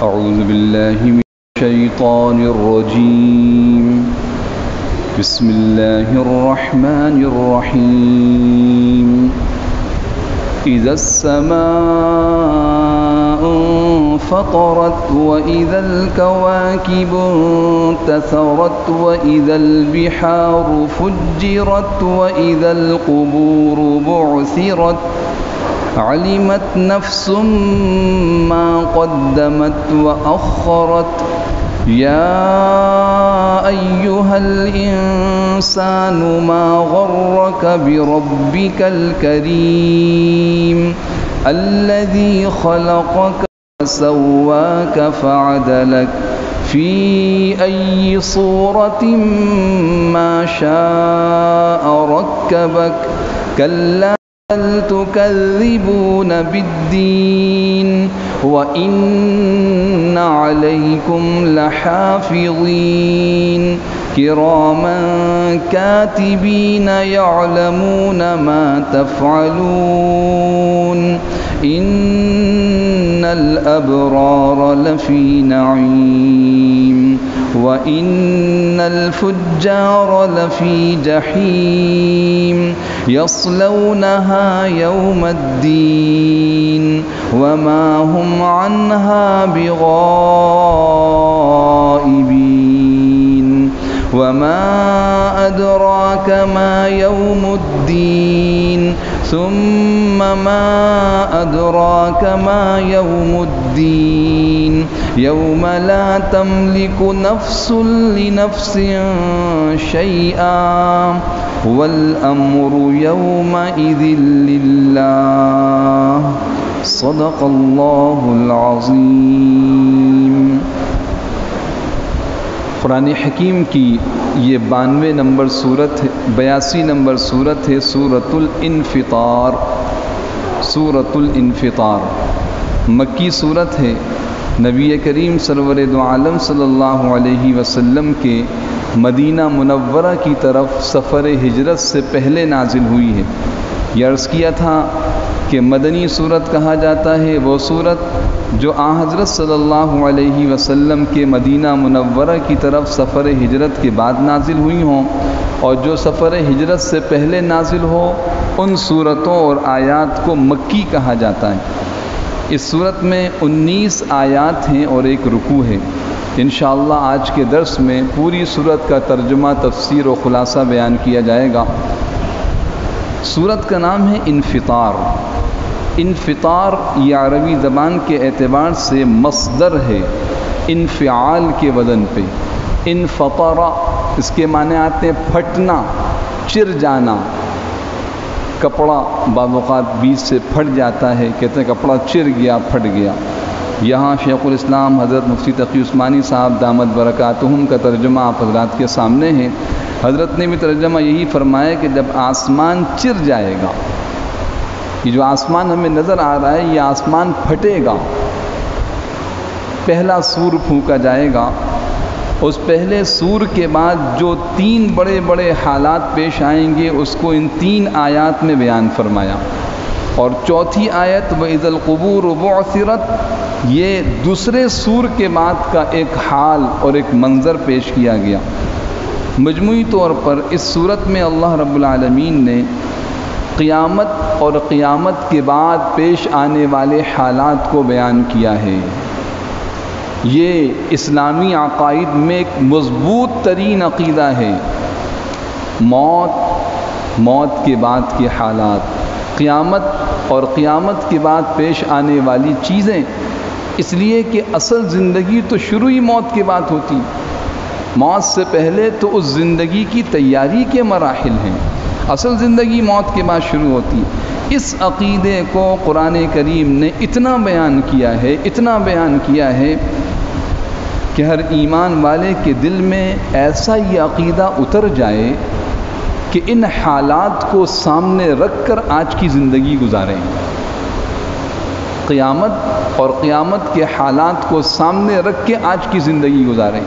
أعوذ بالله من الشيطان الرجيم. بسم الله الرحمن الرحيم. إذا السماء انفطرت وإذا الكواكب انتثرت وإذا البحار فجرت وإذا القبور بعثرت علمت نفس ما قدمت وأخرت. يا أيها الإنسان ما غرك بربك الكريم الذي خلقك فسواك فعدلك في أي صورة ما شاء ركبك. كلا بل تكذبون بالدين وإن عليكم لحافظين كراما كاتبين يعلمون ما تفعلون. إن الأبرار لفي نعيم وإن الفجار لفي جحيم يصلونها يوم الدين وما هم عنها بغائبين. وما أدراك ما يوم الدين ثم ما أدراك ما يوم الدين يوم لا تملك نفس لنفس شيئا والأمر يومئذ لله. صدق الله العظيم. قرآن حکیم کی یہ 92 نمبر صورت ہے، 82 نمبر صورت ہے سورۃ الانفطار. سورۃ الانفطار مکی صورت ہے. نبی کریم سرور دو عالم صلی اللہ علیہ وسلم کے مدینہ منورہ کی طرف سفر ہجرت سے پہلے نازل ہوئی ہے. یہ عرض کیا تھا کہ مدنی صورت کہا جاتا ہے وہ صورت جو حضرت صلی اللہ علیہ وسلم کے مدینہ منورہ کی طرف سفر ہجرت کے بعد نازل ہوئی ہوں، اور جو سفر ہجرت سے پہلے نازل ہو ان صورتوں اور آیات کو مکی کہا جاتا ہے. اس صورت میں 19 آیات ہیں اور ایک رکوع ہے. انشاءاللہ آج کے درس میں پوری صورت کا ترجمہ، تفسیر و خلاصہ بیان کیا جائے گا. صورت کا نام ہے انفطار. انفطار یہ عربی زبان کے اعتبار سے مصدر ہے انفعال کے وزن پہ. انفطر اس کے معنی آتے ہیں پھٹنا، چر جانا. کپڑا بعض اوقات بیچ سے پھٹ جاتا ہے، کہتے ہیں کپڑا چر گیا، پھٹ گیا. یہاں شیخ الاسلام حضرت مفتی تقی عثمانی صاحب دامت برکاتہم کا ترجمہ آپ حضرات کے سامنے ہے. حضرت نے بھی ترجمہ یہی فرمایا کہ جب آسمان چر جائے گا، یہ جو آسمان ہمیں نظر آ رہا ہے یہ آسمان پھٹے گا. پہلا سور پھونکا جائے گا. اس پہلے سور کے بعد جو 3 بڑے بڑے حالات پیش آئیں گے اس کو ان 3 آیات میں بیان فرمایا. اور چوتھی آیت وَإِذَا الْقُبُورُ بُعْثِرَتْ یہ دوسرے سور کے بعد کا ایک حال اور ایک منظر پیش کیا گیا. مجموعی طور پر اس صورت میں اللہ رب العالمین نے قیامت اور قیامت کے بعد پیش آنے والے حالات کو بیان کیا ہے. یہ اسلامی عقائد میں ایک مضبوط ترین عقیدہ ہے. موت کے بعد کے حالات، قیامت اور قیامت کے بعد پیش آنے والی چیزیں. اس لیے کہ اصل زندگی تو شروع ہی موت کے بعد ہوتی. موت سے پہلے تو اس زندگی کی تیاری کے مراحل ہیں. اصل زندگی موت کے بعد شروع ہوتی. اس عقیدے کو قرآن کریم نے اتنا بیان کیا ہے کہ ہر ایمان والے کے دل میں ایسا یہ عقیدہ اتر جائے کہ ان حالات کو سامنے رکھ کر آج کی زندگی گزاریں. قیامت اور قیامت کے حالات کو سامنے رکھ کے آج کی زندگی گزاریں.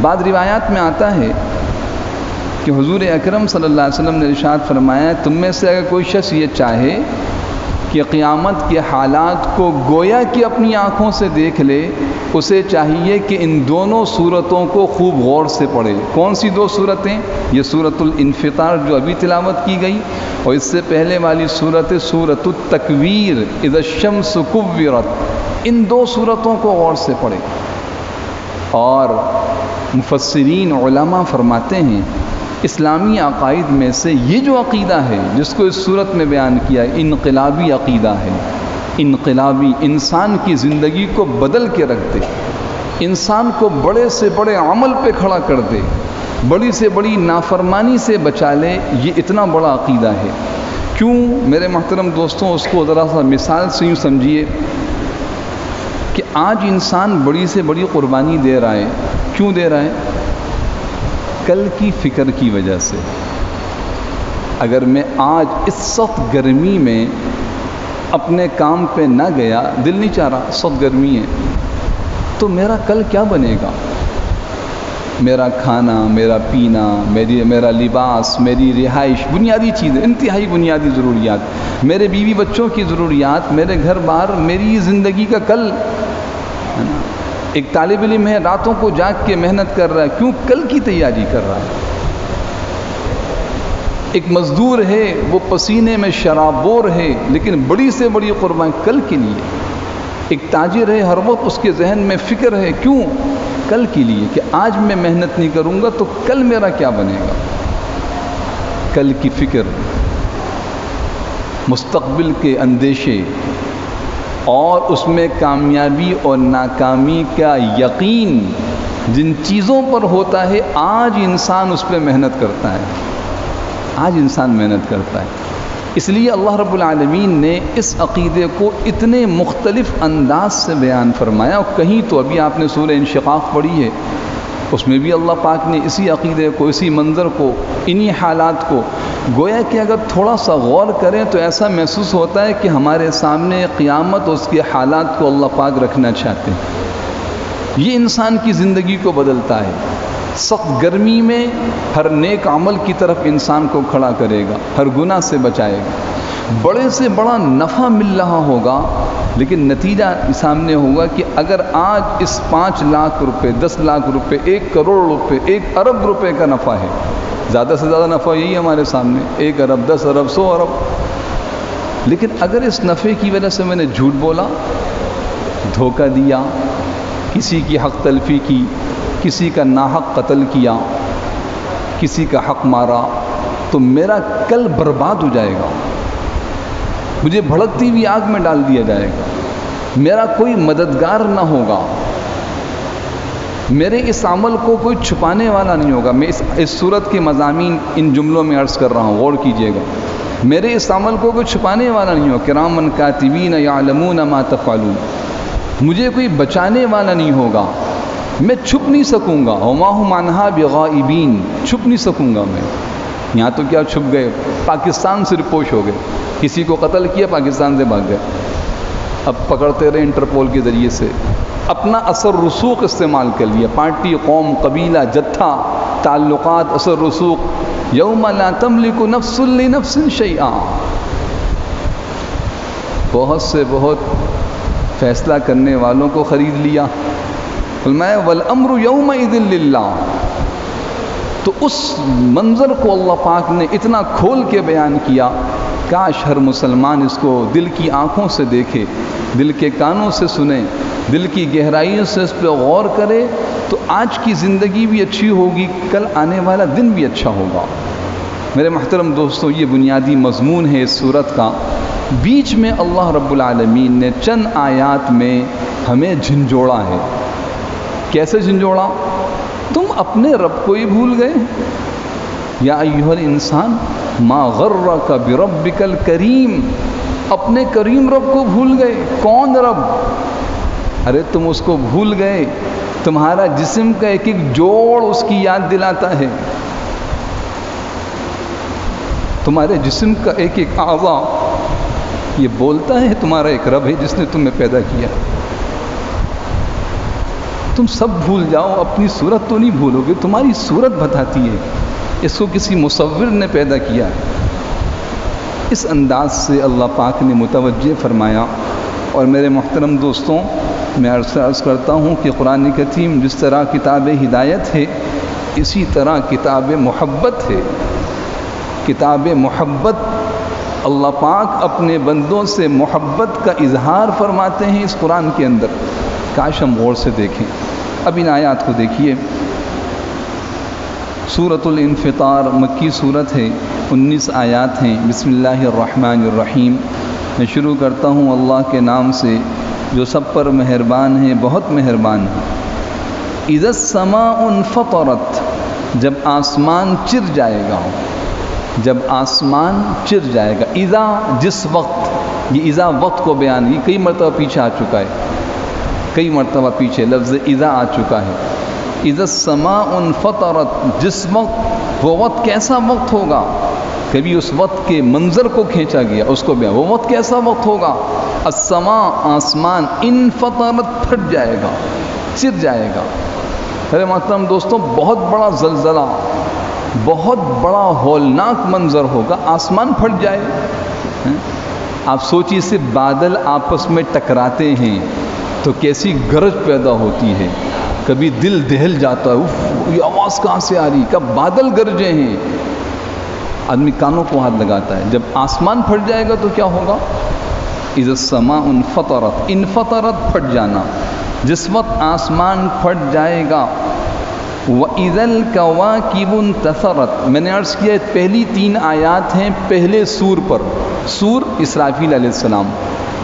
بعض روایات میں آتا ہے کہ حضور اکرم صلی اللہ علیہ وسلم نے ارشاد فرمایا تم میں سے اگر کوئی شخص یہ چاہے کہ قیامت کے حالات کو گویا کہ اپنی آنکھوں سے دیکھ لے اسے چاہیے کہ ان دونوں صورتوں کو خوب غور سے پڑھے۔ کون سی دو صورتیں؟ یہ سورۃ الانفطار جو ابھی تلاوت کی گئی، اور اس سے پہلے والی صورت سورۃ التکویر اذا الشمس کورت۔ ان دو صورتوں کو غور سے پڑھے۔ اور مفسرین علماء فرماتے ہیں اسلامی عقائد میں سے یہ جو عقیدہ ہے جس کو اس صورت میں بیان کیا ہے، انقلابی عقیدہ ہے۔ انقلابی، انسان کی زندگی کو بدل کے رکھ دے، انسان کو بڑے سے بڑے عمل پہ کھڑا کر دے، بڑی سے بڑی نافرمانی سے بچا لے، یہ اتنا بڑا عقیدہ ہے۔ کیوں میرے محترم دوستوں؟ اس کو ذرا سا مثال سے یوں سمجھیے کہ آج انسان بڑی سے بڑی قربانی دے رہا ہے۔ کیوں دے رہا ہے؟ کل کی فکر کی وجہ سے۔ اگر میں آج اس سخت گرمی میں اپنے کام پہ نہ گیا، دل نہیں چاہ رہا، سخت گرمی ہے، تو میرا کل کیا بنے گا؟ میرا کھانا، میرا پینا، میرا لباس، میری رہائش، بنیادی چیزیں، انتہائی بنیادی ضروریات، میرے بیوی بچوں کی ضروریات، میرے گھر بار، میری زندگی کا کل ہے نا۔ ایک طالب علم ہے، راتوں کو جاگ کے محنت کر رہا ہے، کیوں؟ کل کی تیاری کر رہا ہے۔ ایک مزدور ہے، وہ پسینے میں شرابور ہے، لیکن بڑی سے بڑی قربانی کل کے لیے۔ ایک تاجر ہے، ہر وقت اس کے ذہن میں فکر ہے، کیوں؟ کل کے لیے، کہ آج میں محنت نہیں کروں گا تو کل میرا کیا بنے گا؟ کل کی فکر، مستقبل کے اندیشے، اور اس میں کامیابی اور ناکامی کا یقین جن چیزوں پر ہوتا ہے، آج انسان اس پہ محنت کرتا ہے، آج انسان محنت کرتا ہے۔ اس لیے اللہ رب العالمین نے اس عقیدے کو اتنے مختلف انداز سے بیان فرمایا، اور کہیں تو ابھی آپ نے سورہ انشقاق پڑھی ہے، اس میں بھی اللہ پاک نے اسی عقیدے کو، اسی منظر کو، انہی حالات کو، گویا کہ اگر تھوڑا سا غور کریں تو ایسا محسوس ہوتا ہے کہ ہمارے سامنے قیامت اور اس کے حالات کو اللہ پاک رکھنا چاہتے ہیں۔ یہ انسان کی زندگی کو بدلتا ہے۔ سخت گرمی میں ہر نیک عمل کی طرف انسان کو کھڑا کرے گا، ہر گناہ سے بچائے گا، بڑے سے بڑا نفع مل رہا ہوگا، لیکن نتیجہ سامنے ہوگا کہ اگر آج اس 5 لاکھ روپے، 10 لاکھ روپے، 1 کروڑ روپے، 1 ارب روپے کا نفع ہے، زیادہ سے زیادہ نفع یہی ہمارے سامنے، 1 ارب، 10 ارب، 100 ارب، لیکن اگر اس نفع کی وجہ سے میں نے جھوٹ بولا، دھوکہ دیا، کسی کی حق تلفی کی، کسی کا ناحق قتل کیا، کسی کا حق مارا، تو میرا کل برباد ہو جائے گا، مجھے بھڑکتی ہوئی آگ میں ڈال دیا جائے گا، میرا کوئی مددگار نہ ہوگا، میرے اس عمل کو کوئی چھپانے والا نہیں ہوگا۔ میں اس صورت کے مضامین ان جملوں میں عرض کر رہا ہوں، غور کیجئے گا۔ میرے اس عمل کو کوئی چھپانے والا نہیں ہوگا، کرامن کاتبین یعلمون ما تفعلون، مجھے کوئی بچانے والا نہیں ہوگا، میں چھپ نہیں سکوں گا، وما هم عنها بغائبین، چھپ نہیں سکوں گا میں۔ یہاں تو کیا چھپ گئے، پاکستان سے رپوش ہو گئے، کسی کو قتل کیا، پاکستان سے بھاگ گئے، اب پکڑتے رہے انٹرپول کے ذریعے سے، اپنا اثر رسوخ استعمال کر لیا، پارٹی، قوم، قبیلہ، جتھا، تعلقات، اثر رسوخ، یوم لا تملک نفس لنفس شیئا، بہت سے بہت فیصلہ کرنے والوں کو خرید لیا، فرمایا والامر یومئذ للہ۔ تو اس منظر کو اللہ پاک نے اتنا کھول کے بیان کیا، کاش ہر مسلمان اس کو دل کی آنکھوں سے دیکھے، دل کے کانوں سے سنے، دل کی گہرائیوں سے اس پہ غور کرے، تو آج کی زندگی بھی اچھی ہوگی، کل آنے والا دن بھی اچھا ہوگا۔ میرے محترم دوستو، یہ بنیادی مضمون ہے اس سورت کا۔ بیچ میں اللہ رب العالمین نے چند آیات میں ہمیں جھنجھوڑا ہے۔ کیسے جھنجھوڑا؟ تم اپنے رب کو ہی بھول گئے۔ یا ایھا الانسان ما غرک بربک الکریم، اپنے کریم رب کو بھول گئے۔ کون رب؟ ارے تم اس کو بھول گئے، تمہارا جسم کا ایک ایک جوڑ اس کی یاد دلاتا ہے، تمہارے جسم کا ایک ایک اعضاء یہ بولتا ہے تمہارا ایک رب ہے جس نے تمہیں پیدا کیا۔ تم سب بھول جاؤ، اپنی صورت تو نہیں بھولو گے، تمہاری صورت بتاتی ہے اس کو کسی مصور نے پیدا کیا ہے۔ اس انداز سے اللہ پاک نے متوجہ فرمایا اور میرے محترم دوستوں، میں عرض کرتا ہوں کہ قرآن کریم جس طرح کتاب ہدایت ہے، اسی طرح کتاب محبت ہے۔ کتاب محبت، اللہ پاک اپنے بندوں سے محبت کا اظہار فرماتے ہیں اس قرآن کے اندر۔ کاش ہم غور سے دیکھیں۔ اب ان آیات کو دیکھیے۔ سورۃ الانفطار مکی صورت ہے، 19 آیات ہیں۔ بسم اللہ الرحمن الرحیم۔ میں شروع کرتا ہوں اللہ کے نام سے جو سب پر مہربان ہے، بہت مہربان ہے۔ اذا السماء انفطرت، جب آسمان چر جائے گا، جب آسمان چر جائے گا۔ اذا جس وقت، یہ اذا وقت کو بیان، یہ کئی مرتبہ پیچھے آ چکا ہے، کئی مرتبہ پیچھے لفظ اذا آ چکا ہے۔ اذا السماء انفطرت، جس وقت، وہ وقت کیسا وقت ہوگا؟ کبھی اس وقت کے منظر کو کھینچا گیا، اس کو بیان، وہ وقت کیسا وقت ہوگا؟ السماء آسمان، انفطرت پھٹ جائے گا، چر جائے گا۔ میرے محترم دوستوں، بہت بڑا زلزلہ، بہت بڑا ہولناک منظر ہوگا، آسمان پھٹ جائے۔ آپ سوچیے، سے بادل آپس میں ٹکراتے ہیں تو کیسی گرج پیدا ہوتی ہے، کبھی دل دہل جاتا ہے، اف یہ آواز کہاں سے آ رہی، کب بادل گرجے ہیں، آدمی کانوں کو ہاتھ لگاتا ہے۔ جب آسمان پھٹ جائے گا تو کیا ہوگا؟ اذا السماء انفطرت، انفطرت پھٹ جانا، جس وقت آسمان پھٹ جائے گا۔ وَإِذَا الْكَوَاكِبُ انتَثَرَتْ، میں نے عرض کیا پہلی 3 آیات ہیں پہلے سور پر۔ سور اسرافیل علیہ السلام،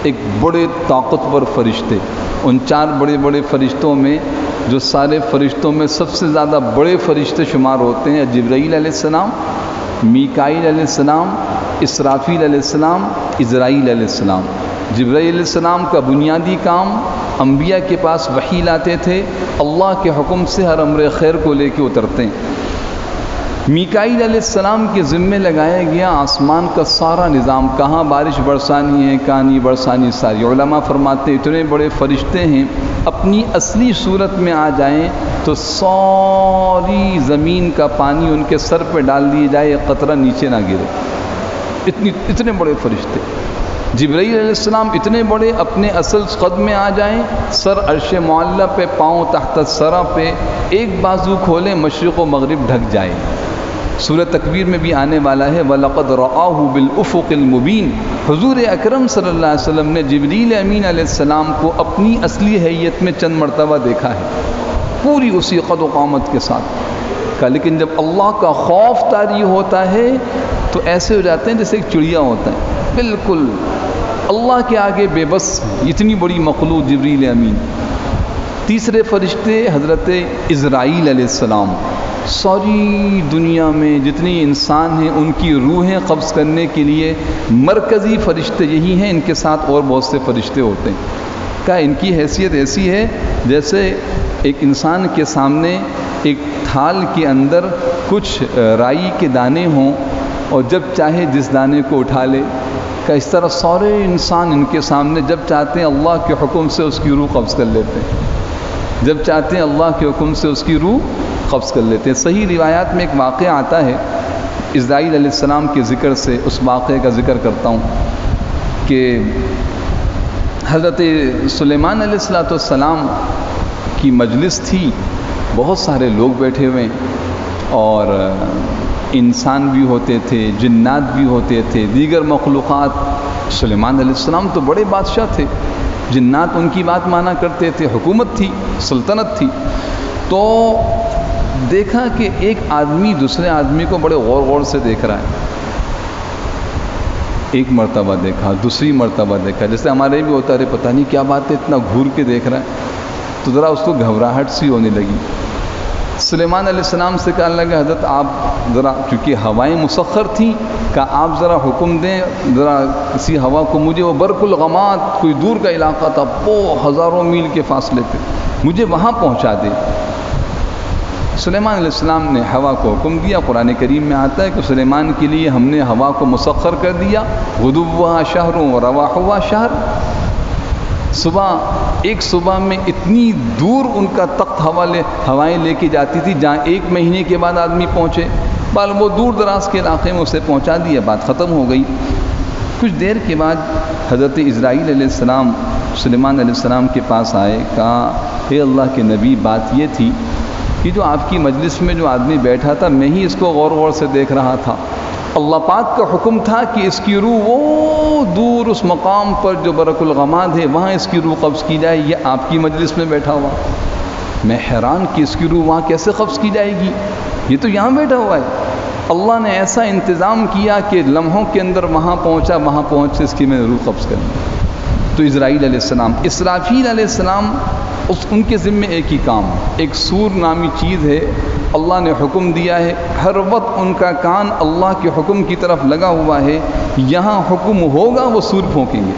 ایک بڑے طاقتور فرشتے، ان 4 بڑے بڑے فرشتوں میں جو سارے فرشتوں میں سب سے زیادہ بڑے فرشتے شمار ہوتے ہیں، جبرائیل علیہ السلام، میکائیل علیہ السلام، اسرافیل علیہ السلام، عزرائیل علیہ السلام۔ جبرائیل علیہ السلام کا بنیادی کام، انبیاء کے پاس وحی لاتے تھے، اللہ کے حکم سے ہر امر خیر کو لے کے اترتے ہیں۔ میکائیل علیہ السلام کے ذمے لگایا گیا آسمان کا سارا نظام، کہاں بارش برسانی ہے، کہاں نہیں برسانی، ساری۔ علماء فرماتے ہیں اتنے بڑے فرشتے ہیں، اپنی اصلی صورت میں آ جائیں تو ساری زمین کا پانی ان کے سر پہ ڈال دیے جائے، ایک قطرہ نیچے نہ گرے، اتنے بڑے فرشتے۔ جبرائیل علیہ السلام اتنے بڑے، اپنے اصل قد میں آ جائیں، سر عرش معلی پہ، پاؤں تحت الثری پہ، ایک بازو کھولیں مشرق و مغرب ڈھک جائے۔ سورہ تکویر میں بھی آنے والا ہے، وَلَقَدْ رَآهُ بِالْأُفُقِ الْمُبِينِ۔ حضور اکرم صلی اللہ علیہ وسلم نے جبریل امین علیہ السلام کو اپنی اصلی حیت میں چند مرتبہ دیکھا ہے، پوری اسی قد و قامت کے ساتھ کا۔ لیکن جب اللہ کا خوف طاری ہوتا ہے تو ایسے ہو جاتے ہیں جیسے ایک چڑیا ہوتا ہے، بالکل اللہ کے آگے بے بس، اتنی بڑی مخلوق جبریل امین۔ تیسرے فرشتے حضرت عزرائیل علیہ السلام، ساری دنیا میں جتنی انسان ہیں ان کی روحیں قبض کرنے کے لیے مرکزی فرشتے یہی ہیں، ان کے ساتھ اور بہت سے فرشتے ہوتے ہیں۔ کیا ان کی حیثیت ایسی ہے جیسے ایک انسان کے سامنے ایک تھال کے اندر کچھ رائی کے دانے ہوں اور جب چاہے جس دانے کو اٹھا لے، کہ اس طرح سارے انسان ان کے سامنے جب چاہتے ہیں اللہ کے حکم سے اس کی روح قبض کر لیتے ہیں، جب چاہتے ہیں اللہ کے حکم سے اس کی روح قبض کر لیتے ہیں۔ صحیح روایات میں ایک واقعہ آتا ہے اسرائیل علیہ السلام کے ذکر سے، اس واقعے کا ذکر کرتا ہوں کہ حضرت سلیمان علیہ السلام کی مجلس تھی، بہت سارے لوگ بیٹھے ہوئے اور انسان بھی ہوتے تھے، جنات بھی ہوتے تھے، دیگر مخلوقات۔ سلیمان علیہ السلام تو بڑے بادشاہ تھے، جنات ان کی بات مانا کرتے تھے، حکومت تھی، سلطنت تھی۔ تو دیکھا کہ ایک آدمی دوسرے آدمی کو بڑے غور غور سے دیکھ رہا ہے۔ ایک مرتبہ دیکھا، دوسری مرتبہ دیکھا، جیسے ہمارے بھی ہوتا ہے، پتہ نہیں کیا بات ہے، اتنا گھور کے دیکھ رہا ہے، تو ذرا اس کو گھبراہٹ سی ہونے لگی۔ سلیمان علیہ السلام سے کہنے لگا حضرت آپ ذرا، چونکہ ہوائیں مسخر تھیں، کہ آپ ذرا حکم دیں، ذرا کسی ہوا کو، مجھے وہ برق الغمات، کوئی دور کا علاقہ تھا، وہ ہزاروں میل کے فاصلے پہ، مجھے وہاں پہنچا دے۔ سلیمان علیہ السلام نے ہوا کو حکم دیا۔ قرآن کریم میں آتا ہے کہ سلیمان کے لیے ہم نے ہوا کو مسخر کر دیا، غدوها شہر و رواحها شہر۔ ایک صبح میں اتنی دور ان کا تخت ہوائیں لے کے جاتی تھی جہاں 1 مہینے کے بعد آدمی پہنچے، بال وہ دور دراز کے علاقے میں اسے پہنچا دیا، بات ختم ہو گئی۔ کچھ دیر کے بعد حضرت اسرائیل علیہ السلام سلیمان علیہ السلام کے پاس آئے، کہا اے اللہ کے نبی، بات یہ تھی کہ جو آپ کی مجلس میں جو آدمی بیٹھا تھا میں ہی اس کو غور غور سے دیکھ رہا تھا، اللہ پاک کا حکم تھا کہ اس کی روح وہ دور اس مقام پر جو برق الغماد ہے وہاں اس کی روح قبض کی جائے، یہ آپ کی مجلس میں بیٹھا ہوا۔ میں حیران کہ اس کی روح وہاں کیسے قبض کی جائے گی، یہ تو یہاں بیٹھا ہوا ہے۔ اللہ نے ایسا انتظام کیا کہ لمحوں کے اندر وہاں پہنچا، وہاں پہنچ سے اس کی میں نے روح قبض کر لی۔ تو اسرائیل علیہ السلام، اسرافیل علیہ السلام، ان کے ذمے ایک ہی کام، ایک سور نامی چیز ہے، اللہ نے حکم دیا ہے، ہر وقت ان کا کان اللہ کے حکم کی طرف لگا ہوا ہے، یہاں حکم ہوگا وہ سور پھونکیں گے،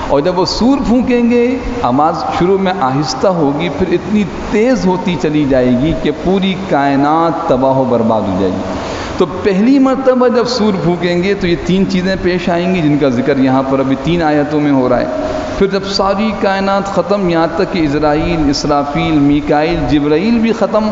اور جب وہ سور پھونکیں گے آواز شروع میں آہستہ ہوگی، پھر اتنی تیز ہوتی چلی جائے گی کہ پوری کائنات تباہ و برباد ہو جائے گی۔ تو پہلی مرتبہ جب سور پھونکیں گے تو یہ تین چیزیں پیش آئیں گی جن کا ذکر یہاں پر ابھی 3 آیتوں میں ہو رہا ہے۔ پھر جب ساری کائنات ختم، یہاں تک کہ اسرائیل، اسرافیل، میکائیل، جبرائیل بھی ختم،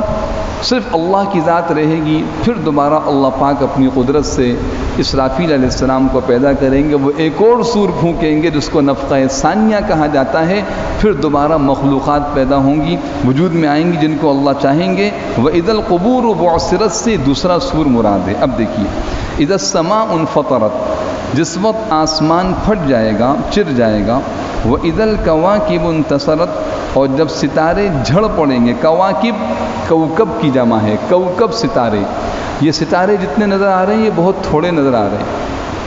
صرف اللہ کی ذات رہے گی، پھر دوبارہ اللہ پاک اپنی قدرت سے اسرافیل علیہ السلام کو پیدا کریں گے، وہ ایک اور سور پھونکیں گے جس کو نفخہ ثانیہ کہا جاتا ہے، پھر دوبارہ مخلوقات پیدا ہوں گی، وجود میں آئیں گی جن کو اللہ چاہیں گے۔ وَإِذَا الْقُبُورُ بُعْثِرَتْ سے دوسرا سور مراد ہے۔ اب دیکھیے، اِذَا السَّمَاءُ انفطرت، جس وقت آسمان پھٹ جائے گا، چر جائے گا، وَإِذَا الْكَوَاكِبُ انتثرت، اور جب ستارے جھڑ پڑیں گے، کواکب کوکب کی جمع ہے، کوکب ستارے، یہ ستارے جتنے نظر آ رہے ہیں یہ بہت تھوڑے نظر آ رہے ہیں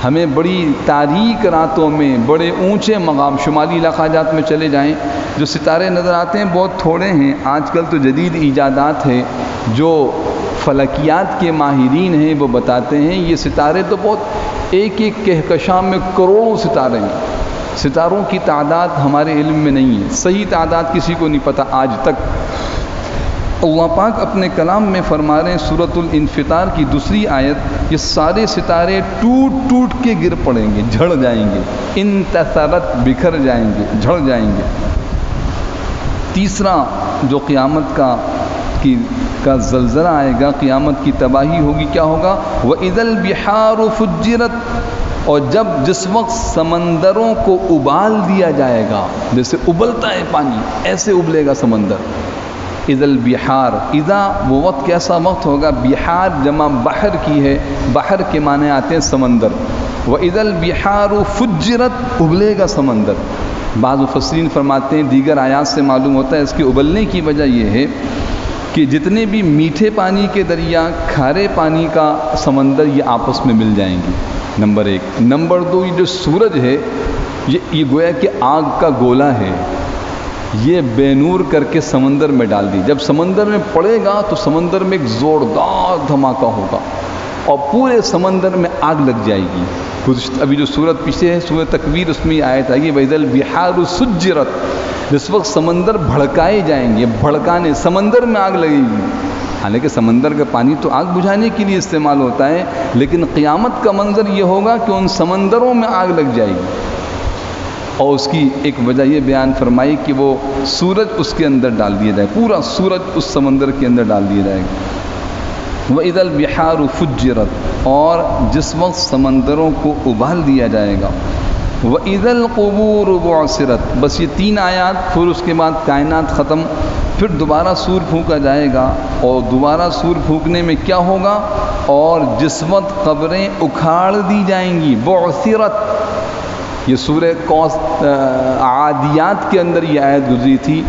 ہمیں، بڑی تاریک راتوں میں بڑے اونچے مقام، شمالی علاقہ جات میں چلے جائیں جو ستارے نظر آتے ہیں بہت تھوڑے ہیں۔ آج کل تو جدید ایجادات ہے، جو فلکیات کے ماہرین ہیں وہ بتاتے ہیں یہ ستارے تو بہت ایک ایک کہکشاں میں کروڑوں ستارے ہیں، ستاروں کی تعداد ہمارے علم میں نہیں ہے، صحیح تعداد کسی کو نہیں پتہ آج تک۔ اللہ پاک اپنے کلام میں فرما رہے ہیں سورۃ الانفطار کی 2 آیت، یہ سارے ستارے ٹوٹ ٹوٹ کے گر پڑیں گے، جھڑ جائیں گے، انتثرت بکھر جائیں گے، جھڑ جائیں گے۔ تیسرا جو قیامت کا زلزلہ آئے گا، قیامت کی تباہی ہوگی، کیا ہوگا؟ وَإِذَا الْبِحَارُ فُجِّرَتْ، اور جس وقت سمندروں کو ابال دیا جائے گا، جیسے ابلتا ہے پانی ایسے ابلے گا سمندر۔ اذا البحار، اذا وہ وقت کیسا وقت ہوگا، بحار جمع بحر کی ہے، بحر کے معنی آتے ہیں سمندر۔ وَإِذَا الْبِحَارُ فُجِّرَتْ، ابلے گا سمندر۔ بعض مفسرین فرماتے ہیں دیگر آیات سے معلوم ہوتا ہے اس کے ابلنے کی وجہ یہ ہے کہ جتنے بھی میٹھے پانی کے دریا، کھارے پانی کا سمندر، یہ آپس میں مل جائیں گے، نمبر 1۔ نمبر 2، یہ جو سورج ہے یہ گویا کہ آگ کا گولا ہے، یہ بے نور کر کے سمندر میں ڈال دی، جب سمندر میں پڑے گا تو سمندر میں ایک زوردار دھماکہ ہوگا اور پورے سمندر میں آگ لگ جائے گی۔ ابھی جو سورت پیچھے ہے سورۃ تکویر، اس میں آیت آئی ہے وَإِذَا الْبِحَارُ سُجِّرَتْ، جس وقت سمندر بھڑکائے جائیں گے، بھڑکانے، سمندر میں آگ لگے گی۔ حالانکہ سمندر کا پانی تو آگ بجھانے کے لیے استعمال ہوتا ہے، لیکن قیامت کا منظر یہ ہوگا کہ ان سمندروں میں آگ لگ جائے گی، اور اس کی ایک وجہ یہ بیان فرمائی کہ وہ سورج اس کے اندر ڈال دیا جائے، پورا سورج اس سمندر کے اندر ڈال دیا جائے گا۔ وَإِذَا الْبِحَارُ فُجِّرَتْ، اور جس وقت سمندروں کو ابال دیا جائے گا۔ وَإِذَا الْقُبُورُ بُعْثِرَتْ، بس یہ 3 آیات، پھر اس کے بعد کائنات ختم، پھر دوبارہ سور پھونکا جائے گا، اور دوبارہ سور پھونکنے میں کیا ہوگا؟ اور جس وقت قبریں اکھاڑ دی جائیں گی، بعثرت، یہ سورہ عادیات کے اندر یہ آیت گزری تھی،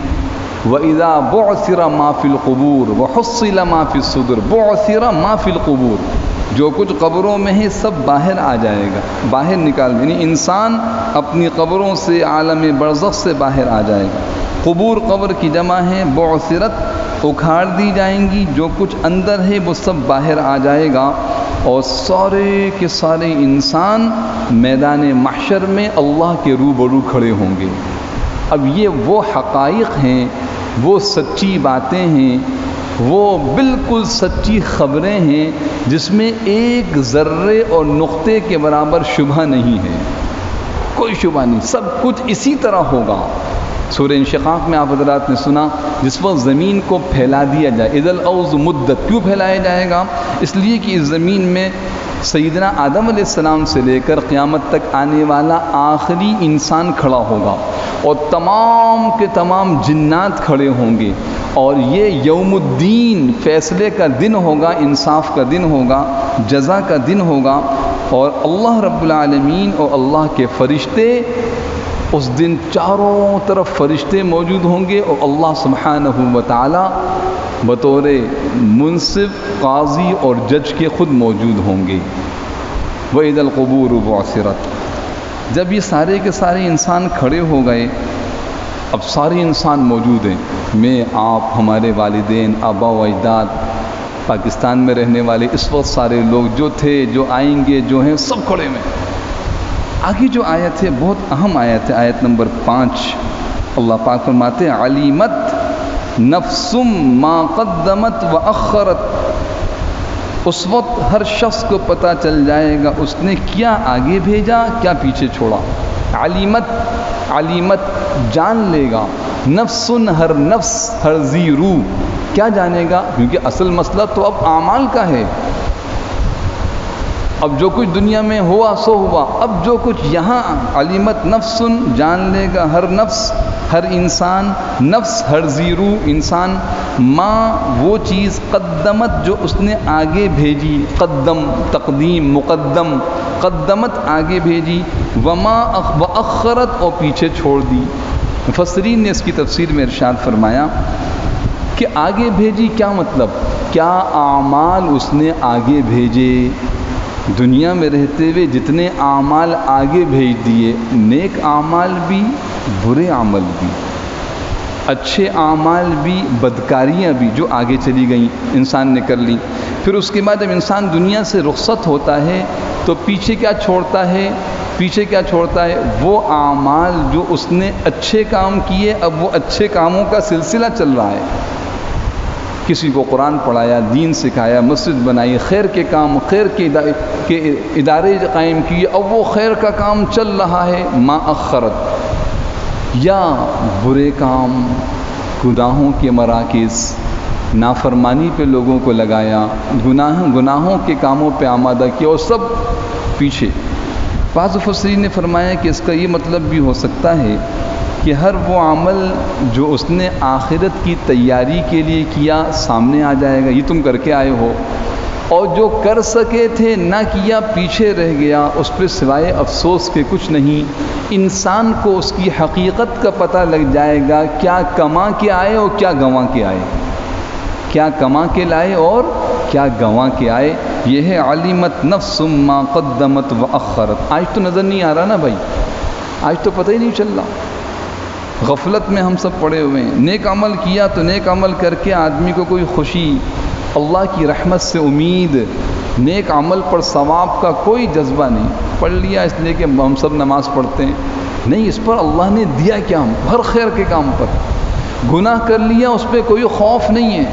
وَإِذَا بُعْثِرَ مَا فِي الْقُبُورِ وَحُصِّلَ مَا فِي الصُّدُورِ، بُعْثِرَ مَا فِي الْقُبُورِ، جو کچھ قبروں میں ہے سب باہر آ جائے گا، باہر نکال، یعنی انسان اپنی قبروں سے، عالم برزخ سے باہر آ جائے گا۔ قبور قبر کی جمع ہے، بعثرت، اکھاڑ دی جائیں گی، جو کچھ اندر ہے وہ سب باہر آ جائے گا، اور سارے کے سارے انسان میدان محشر میں اللہ کے روبرو کھڑے ہوں گے۔ اب یہ وہ حقائق ہیں، وہ سچی باتیں ہیں، وہ بالکل سچی خبریں ہیں جس میں ایک ذرے اور نقطے کے برابر شبہ نہیں ہے، کوئی شبہ نہیں، سب کچھ اسی طرح ہوگا۔ سورہ انشقاق میں آپ حضرات نے سنا، جس وقت زمین کو پھیلا دیا جائے، اذا الارض مدت، کیوں پھیلایا جائے گا؟ اس لیے کہ اس زمین میں سیدنا آدم علیہ السلام سے لے کر قیامت تک آنے والا آخری انسان کھڑا ہوگا اور تمام کے تمام جنات کھڑے ہوں گے، اور یہ یوم الدین فیصلے کا دن ہوگا، انصاف کا دن ہوگا، جزا کا دن ہوگا، اور اللہ رب العالمین اور اللہ کے فرشتے اس دن چاروں طرف فرشتے موجود ہوں گے، اور اللہ سبحانہ و تعالی بطور منصف، قاضی اور جج کے خود موجود ہوں گے۔ وَإِذَا الْقُبُورُ بُعْثِرَتْ، جب یہ سارے کے سارے انسان کھڑے ہو گئے، اب سارے انسان موجود ہیں، میں، آپ، ہمارے والدین، آبا و اجداد، پاکستان میں رہنے والے اس وقت سارے لوگ جو تھے، جو آئیں گے، جو ہیں، سب کھڑے ہوئے۔ آگے جو آیت ہے بہت اہم آیت ہے، آیت نمبر 5، اللہ پاک فرماتے ہیں علیمت نفس ما قدمت وأخرت، اس وقت ہر شخص کو پتہ چل جائے گا اس نے کیا آگے بھیجا، کیا پیچھے چھوڑا۔ علیمت جان لے گا، نفس ہر نفس، ہر ذی روح کیا جانے گا، کیونکہ اصل مسئلہ تو اب اعمال کا ہے۔ اب جو کچھ دنیا میں ہوا سو ہوا، اب جو کچھ یہاں، علیمت نفس جان لے گا ہر نفس، ہر انسان، نفس ہر ذی روح انسان، ماں وہ چیز قدمت جو اس نے آگے بھیجی، قدم تقدیم، مقدم، قدمت آگے بھیجی، وما وأخرت اور پیچھے چھوڑ دی۔ مفسرین نے اس کی تفسیر میں ارشاد فرمایا کہ آگے بھیجی کیا مطلب، کیا اعمال اس نے آگے بھیجے، دنیا میں رہتے ہوئے جتنے اعمال آگے بھیج دیے، نیک اعمال بھی، برے عمل بھی، اچھے اعمال بھی، بدکاریاں بھی، جو آگے چلی گئیں انسان نے کر لی۔ پھر اس کے بعد جب انسان دنیا سے رخصت ہوتا ہے تو پیچھے کیا چھوڑتا ہے، پیچھے کیا چھوڑتا ہے، وہ اعمال جو اس نے اچھے کام کیے، اب وہ اچھے کاموں کا سلسلہ چل رہا ہے۔ کسی کو قرآن پڑھایا، دین سکھایا، مسجد بنائی، خیر کے کام، خیر کے ادارے قائم کیے، اب وہ خیر کا کام چل رہا ہے۔ ما اخرت، یا برے کام، گناہوں کے مراکز، نافرمانی پہ لوگوں کو لگایا، گناہوں کے کاموں پہ آمادہ کیا، اور سب پیچھے۔ بعض مفسرین نے فرمایا کہ اس کا یہ مطلب بھی ہو سکتا ہے کہ ہر وہ عمل جو اس نے آخرت کی تیاری کے لیے کیا سامنے آ جائے گا، یہ تم کر کے آئے ہو، اور جو کر سکے تھے نہ کیا، پیچھے رہ گیا، اس پہ سوائے افسوس کے کچھ نہیں۔ انسان کو اس کی حقیقت کا پتہ لگ جائے گا، کیا کما کے آئے اور کیا گنوا کے آئے، کیا کما کے لائے اور کیا گنوا کے آئے۔ یہ ہے علیمت نفس ما قدمت وأخرت۔ آج تو نظر نہیں آ رہا نا بھائی، آج تو پتہ ہی نہیں چل رہا، غفلت میں ہم سب پڑے ہوئے ہیں۔ نیک عمل کیا تو نیک عمل کر کے آدمی کو کوئی خوشی، اللہ کی رحمت سے امید، نیک عمل پر ثواب کا کوئی جذبہ نہیں۔ پڑھ لیا اس لیے کہ ہم سب نماز پڑھتے ہیں، نہیں، اس پر اللہ نے دیا کیا، ہم ہر خیر کے کام پر۔ گناہ کر لیا، اس پہ کوئی خوف نہیں ہے۔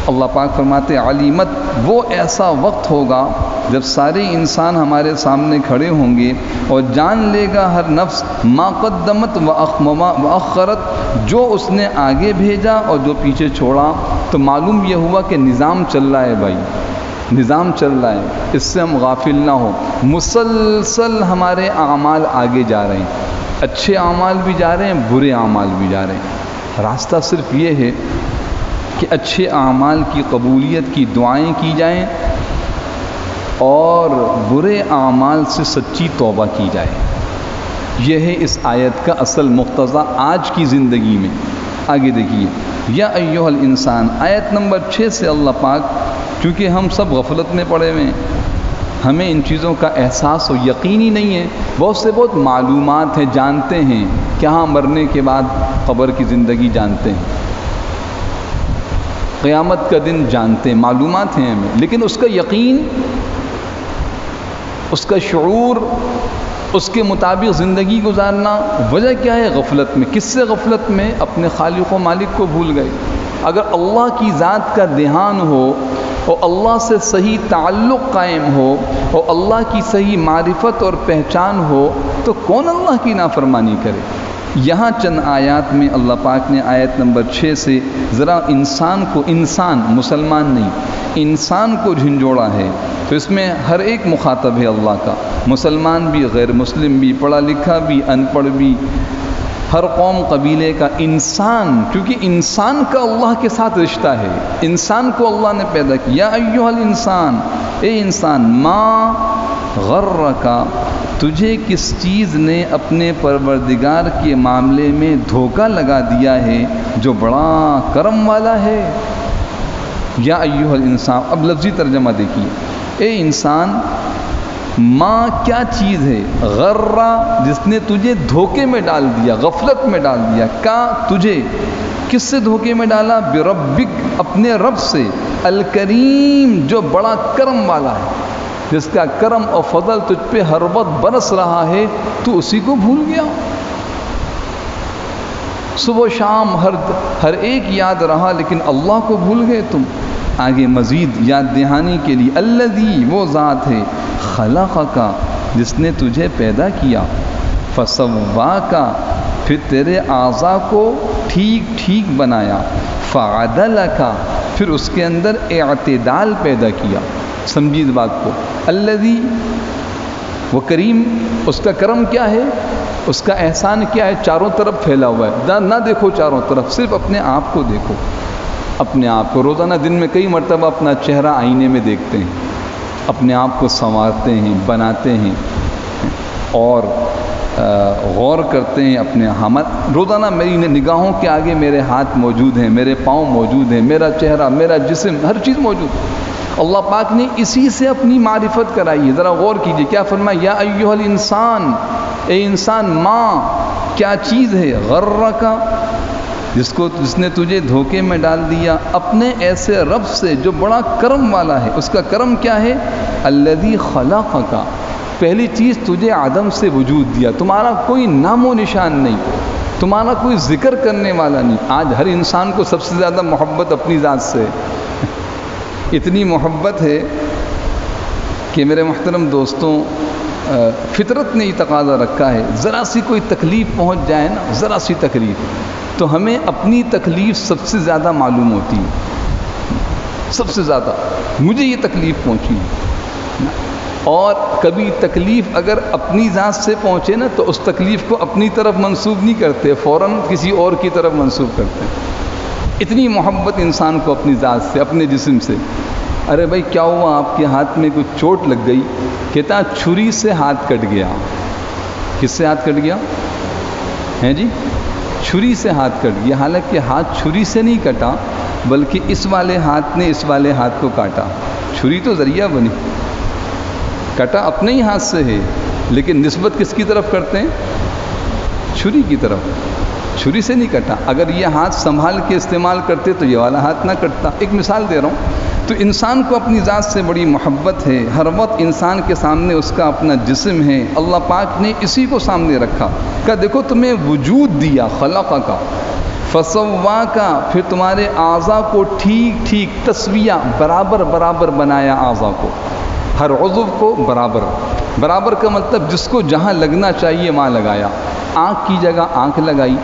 اللہ پاک فرماتے علیمت، وہ ایسا وقت ہوگا جب سارے انسان ہمارے سامنے کھڑے ہوں گے، اور جان لے گا ہر نفس ما قدمت وأخرت، جو اس نے آگے بھیجا اور جو پیچھے چھوڑا۔ تو معلوم یہ ہوا کہ نظام چل رہا ہے بھائی، نظام چل رہا ہے، اس سے ہم غافل نہ ہوں۔ مسلسل ہمارے اعمال آگے جا رہے ہیں، اچھے اعمال بھی جا رہے ہیں، برے اعمال بھی جا رہے ہیں۔ راستہ صرف یہ ہے کہ اچھے اعمال کی قبولیت کی دعائیں کی جائیں، اور برے اعمال سے سچی توبہ کی جائے۔ یہ ہے اس آیت کا اصل مقتضا آج کی زندگی میں۔ آگے دیکھیے، یا ایھا الانسان، آیت نمبر 6 سے اللہ پاک، چونکہ ہم سب غفلت میں پڑے ہوئے ہیں، ہمیں ان چیزوں کا احساس و یقین ہی نہیں ہے، بہت معلومات ہیں، جانتے ہیں کہ ہاں مرنے کے بعد قبر کی زندگی جانتے ہیں، قیامت کا دن جانتے ہیں، معلومات ہیں ہمیں، لیکن اس کا یقین، اس کا شعور، اس کے مطابق زندگی گزارنا، وجہ کیا ہے؟ غفلت میں۔ کس سے غفلت میں؟ اپنے خالق و مالک کو بھول گئے۔ اگر اللہ کی ذات کا دھیان ہو اور اللہ سے صحیح تعلق قائم ہو اور اللہ کی صحیح معرفت اور پہچان ہو تو کون اللہ کی نافرمانی کرے؟ یہاں چند آیات میں اللہ پاک نے آیت نمبر 6 سے ذرا انسان مسلمان نہیں انسان کو جھنجھوڑا ہے. تو اس میں ہر ایک مخاطب ہے اللہ کا، مسلمان بھی، غیر مسلم بھی، پڑھا لکھا بھی، ان پڑھ بھی، ہر قوم قبیلے کا انسان، کیونکہ انسان کا اللہ کے ساتھ رشتہ ہے. انسان کو اللہ نے پیدا کیا. ایھا الانسان، اے انسان، ما غرک، تجھے کس چیز نے اپنے پروردگار کے معاملے میں دھوکہ لگا دیا ہے جو بڑا کرم والا ہے. یا ایھا الانسان، اب لفظی ترجمہ دیکھیے. اے انسان، ماں کیا چیز ہے، غرہ جس نے تجھے دھوکے میں ڈال دیا، غفلت میں ڈال دیا. کا تجھے کس سے دھوکے میں ڈالا؟ بربک، اپنے رب سے، الکریم جو بڑا کرم والا ہے، جس کا کرم اور فضل تجھ پہ ہر وقت برس رہا ہے، تو اسی کو بھول گیا. صبح و شام ہر ایک یاد رہا لیکن اللہ کو بھول گئے تم. آگے مزید یاد دہانی کے لیے، الذی، وہ ذات ہے، خلقک، جس نے تجھے پیدا کیا، فسواک، پھر تیرے اعضاء کو ٹھیک ٹھیک بنایا، فعدلک، پھر اس کے اندر اعتدال پیدا کیا. سمجھیے بات کو. الذی، وہ کریم، اس کا کرم کیا ہے، اس کا احسان کیا ہے، چاروں طرف پھیلا ہوا ہے. نہ دیکھو چاروں طرف، صرف اپنے آپ کو دیکھو. اپنے آپ کو روزانہ دن میں کئی مرتبہ اپنا چہرہ آئینے میں دیکھتے ہیں، اپنے آپ کو سنوارتے ہیں، بناتے ہیں اور غور کرتے ہیں اپنے روزانہ میری نگاہوں کے آگے میرے ہاتھ موجود ہیں، میرے پاؤں موجود ہیں، میرا چہرہ، میرا جسم، ہر چیز موجود ہے. اللہ پاک نے اسی سے اپنی معرفت کرائی ہے. ذرا غور کیجئے، کیا فرمایا؟ یا ایھا الانسان، اے انسان، ماں کیا چیز ہے، غرک، جس نے تجھے دھوکے میں ڈال دیا اپنے ایسے رب سے جو بڑا کرم والا ہے. اس کا کرم کیا ہے؟ الذی خلقک، پہلی چیز تجھے عدم سے وجود دیا، تمہارا کوئی نام و نشان نہیں، تمہارا کوئی ذکر کرنے والا نہیں. آج ہر انسان کو سب سے زیادہ محبت اپنی ذات سے اتنی محبت ہے کہ میرے محترم دوستوں، فطرت نے یہ تقاضا رکھا ہے، ذرا سی کوئی تکلیف پہنچ جائے نا، ذرا سی تکلیف، تو ہمیں اپنی تکلیف سب سے زیادہ معلوم ہوتی ہے. سب سے زیادہ مجھے یہ تکلیف پہنچی. اور کبھی تکلیف اگر اپنی ذات سے پہنچے نا تو اس تکلیف کو اپنی طرف منسوب نہیں کرتے، فوراً کسی اور کی طرف منسوب کرتے ہیں. اتنی محبت انسان کو اپنی ذات سے، اپنے جسم سے. ارے بھائی کیا ہوا، آپ کے ہاتھ میں کوئی چوٹ لگ گئی؟ کہتا چھری سے ہاتھ کٹ گیا. کس سے ہاتھ کٹ گیا ہیں جی؟ چھری سے ہاتھ کٹ گیا. حالانکہ ہاتھ چھری سے نہیں کٹا، بلکہ اس والے ہاتھ نے اس والے ہاتھ کو کاٹا. چھری تو ذریعہ بنی، کٹا اپنے ہی ہاتھ سے ہے، لیکن نسبت کس کی طرف کرتے ہیں؟ چھری کی طرف. چھری سے نہیں کٹا. اگر یہ ہاتھ سنبھال کے استعمال کرتے تو یہ والا ہاتھ نہ کٹتا. ایک مثال دے رہا ہوں. تو انسان کو اپنی ذات سے بڑی محبت ہے. ہر وقت انسان کے سامنے اس کا اپنا جسم ہے. اللہ پاک نے اسی کو سامنے رکھا کہ دیکھو تمہیں وجود دیا، خلقک، فسواک، پھر تمہارے اعضاء کو ٹھیک ٹھیک، تسویہ، برابر برابر بنایا. اعضاء کو، ہر عضو کو برابر. برابر کا مطلب جس کو جہاں لگنا چاہیے وہاں لگایا. آنکھ کی جگہ آنکھ لگائی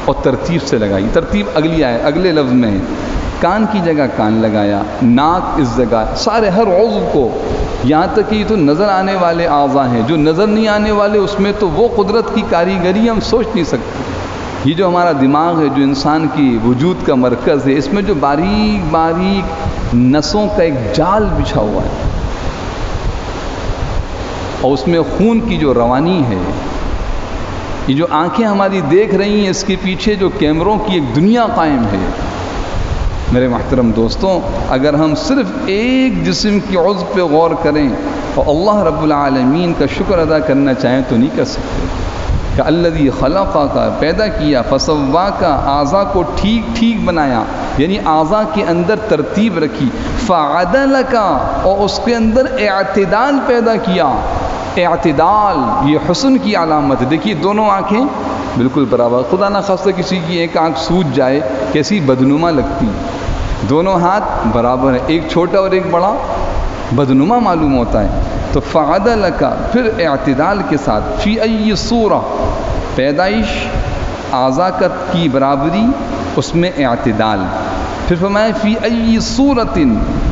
اور ترتیب سے لگائی. ترتیب اگلی آئے، اگلے لفظ میں ہے. کان کی جگہ کان لگایا، ناک اس جگہ، سارے ہر عضو کو. یہاں تک کہ یہ تو نظر آنے والے اعضاء ہیں، جو نظر نہیں آنے والے اس میں تو وہ قدرت کی کاریگری ہم سوچ نہیں سکتے. یہ جو ہمارا دماغ ہے، جو انسان کی وجود کا مرکز ہے، اس میں جو باریک باریک نسوں کا ایک جال بچھا ہوا ہے، اور اس میں خون کی جو روانی ہے، یہ جو آنکھیں ہماری دیکھ رہی ہیں، اس کے پیچھے جو کیمروں کی ایک دنیا قائم ہے. میرے محترم دوستوں، اگر ہم صرف ایک جسم کی عضو پہ غور کریں اور اللہ رب العالمین کا شکر ادا کرنا چاہیں تو نہیں کر سکتے. کہ الذی خلقک، پیدا کیا، فسواک، اعضاء کو ٹھیک ٹھیک بنایا، یعنی اعضاء کے اندر ترتیب رکھی. فعدلک، اور اس کے اندر اعتدال پیدا کیا. اعتدال یہ حسن کی علامت ہے. دیکھیے دونوں آنکھیں بالکل برابر. خدا نہ خواستہ کسی کی ایک آنکھ سوج جائے، کیسی بدنما لگتی. دونوں ہاتھ برابر ہیں، ایک چھوٹا اور ایک بڑا، بدنما معلوم ہوتا ہے. تو فعدلک، پھر اعتدال کے ساتھ. فی ای صورہ، پیدائش، آزاقت کی برابری، اس میں اعتدال. پھر فرمایا فی ای صورت،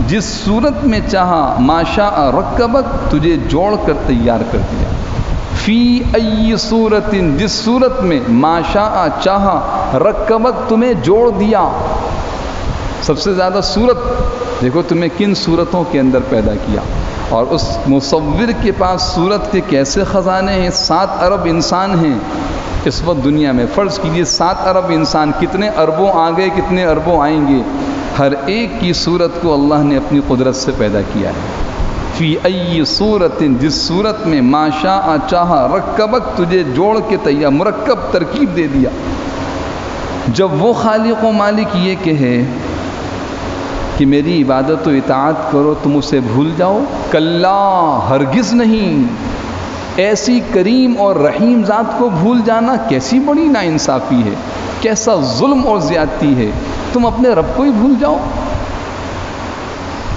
جس صورت میں چاہا، ما شاء رکبک، تجھے جوڑ کر تیار کر دیا. فی ای صورت، جس صورت میں، ما شاء چاہا، رکبک تمہیں جوڑ دیا. سب سے زیادہ صورت دیکھو تمہیں کن صورتوں کے اندر پیدا کیا. اور اس مصور کے پاس صورت کے کیسے خزانے ہیں. 7 ارب انسان ہیں اس وقت دنیا میں. فرض کیجئے 7 ارب انسان، کتنے اربوں آ گئے، کتنے اربوں آئیں گے. ہر ایک کی صورت کو اللہ نے اپنی قدرت سے پیدا کیا ہے. فی ای صورت، جس صورت میں، ما شاء چاہا، رکبک تجھے جوڑ کے تیار، مرکب ترکیب دے دیا. جب وہ خالق و مالک یہ کہے کہ میری عبادت و اطاعت کرو، تم اسے بھول جاؤ. کلا، ہرگز نہیں. ایسی کریم اور رحیم ذات کو بھول جانا کیسی بڑی ناانصافی ہے، کیسا ظلم اور زیادتی ہے. تم اپنے رب کو ہی بھول جاؤ.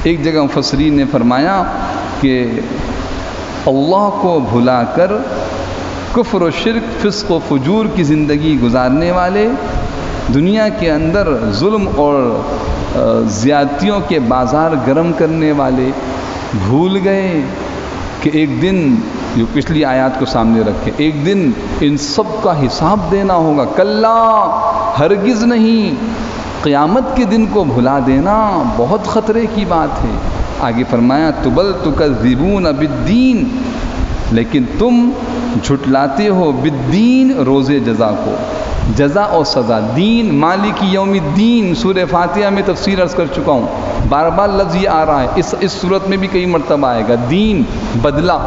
ایک جگہ مفسرین نے فرمایا کہ اللہ کو بھلا کر کفر و شرک، فسق و فجور کی زندگی گزارنے والے، دنیا کے اندر ظلم اور زیادتیوں کے بازار گرم کرنے والے بھول گئے کہ ایک دن، جو پچھلی آیات کو سامنے رکھے، ایک دن ان سب کا حساب دینا ہوگا. کلا، ہرگز نہیں. قیامت کے دن کو بھلا دینا بہت خطرے کی بات ہے. آگے فرمایا بل تکذبون بالدین، لیکن تم جھٹلاتے ہو بالدین، روز جزا کو. جزا اور سزا، دین، مالک یوم الدین. سورہ فاتحہ میں تفسیر عرض کر چکا ہوں، بار بار لفظ یہ آ رہا ہے، اس صورت میں بھی کئی مرتبہ آئے گا. دین، بدلہ،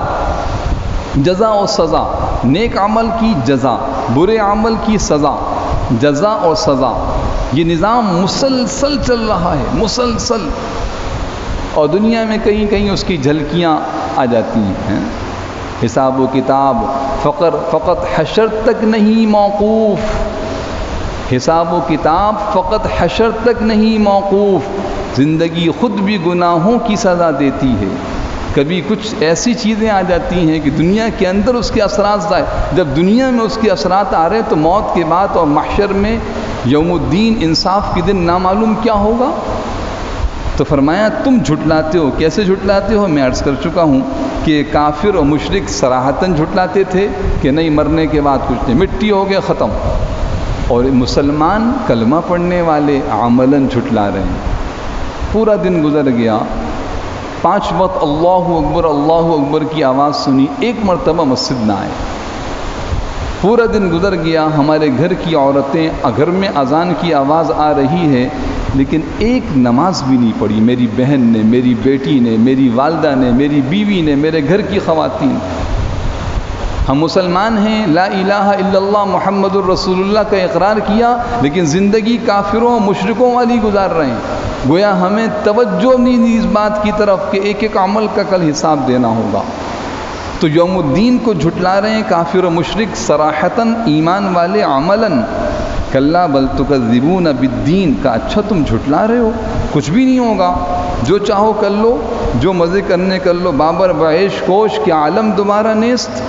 جزا اور سزا. نیک عمل کی جزا، برے عمل کی سزا. جزا اور سزا، یہ نظام مسلسل چل رہا ہے، مسلسل. اور دنیا میں کہیں کہیں اس کی جھلکیاں آ جاتی ہیں. حساب و کتاب فقط حشر تک نہیں موقوف. حساب و کتاب فقط حشر تک نہیں موقوف. زندگی خود بھی گناہوں کی سزا دیتی ہے. کبھی کچھ ایسی چیزیں آ جاتی ہیں کہ دنیا کے اندر اس کے اثرات ظاہر، جب دنیا میں اس کے اثرات آ رہے ہیں تو موت کے بعد اور محشر میں یوم الدین، انصاف کے دن، نامعلوم کیا ہوگا. تو فرمایا تم جھٹلاتے ہو. کیسے جھٹلاتے ہو؟ میں عرض کر چکا ہوں کہ کافر اور مشرک صراحتاً جھٹلاتے تھے کہ نہیں، مرنے کے بعد کچھ نہیں، مٹی ہو گیا، ختم. اور مسلمان کلمہ پڑھنے والے عملاً جھٹلا رہے ہیں. پورا دن گزر گیا، 5 وقت اللہ اکبر کی آواز سنی، ایک مرتبہ مسجد نہ آئے. پورا دن گزر گیا، ہمارے گھر کی عورتیں، گھر میں اذان کی آواز آ رہی ہے لیکن ایک نماز بھی نہیں پڑھی. میری بہن نے، میری بیٹی نے، میری والدہ نے، میری بیوی نے، میرے گھر کی خواتین. ہم مسلمان ہیں، لا الہ الا اللہ محمد الرسول اللہ کا اقرار کیا، لیکن زندگی کافروں مشرکوں والی گزار رہے ہیں. گویا ہمیں توجہ نہیں دی اس بات کی طرف کہ ایک ایک عمل کا کل حساب دینا ہوگا. تو یوم الدین کو جھٹلا رہے ہیں کافر و مشرک صراحتاً، ایمان والے عملاً. کلا بل تکذبون بالدین کا، اچھا تم جھٹلا رہے ہو، کچھ بھی نہیں ہوگا، جو چاہو کر لو، جو مزے کرنے کر لو. بابر بعیش کوش کے عالم دوبارہ نیست،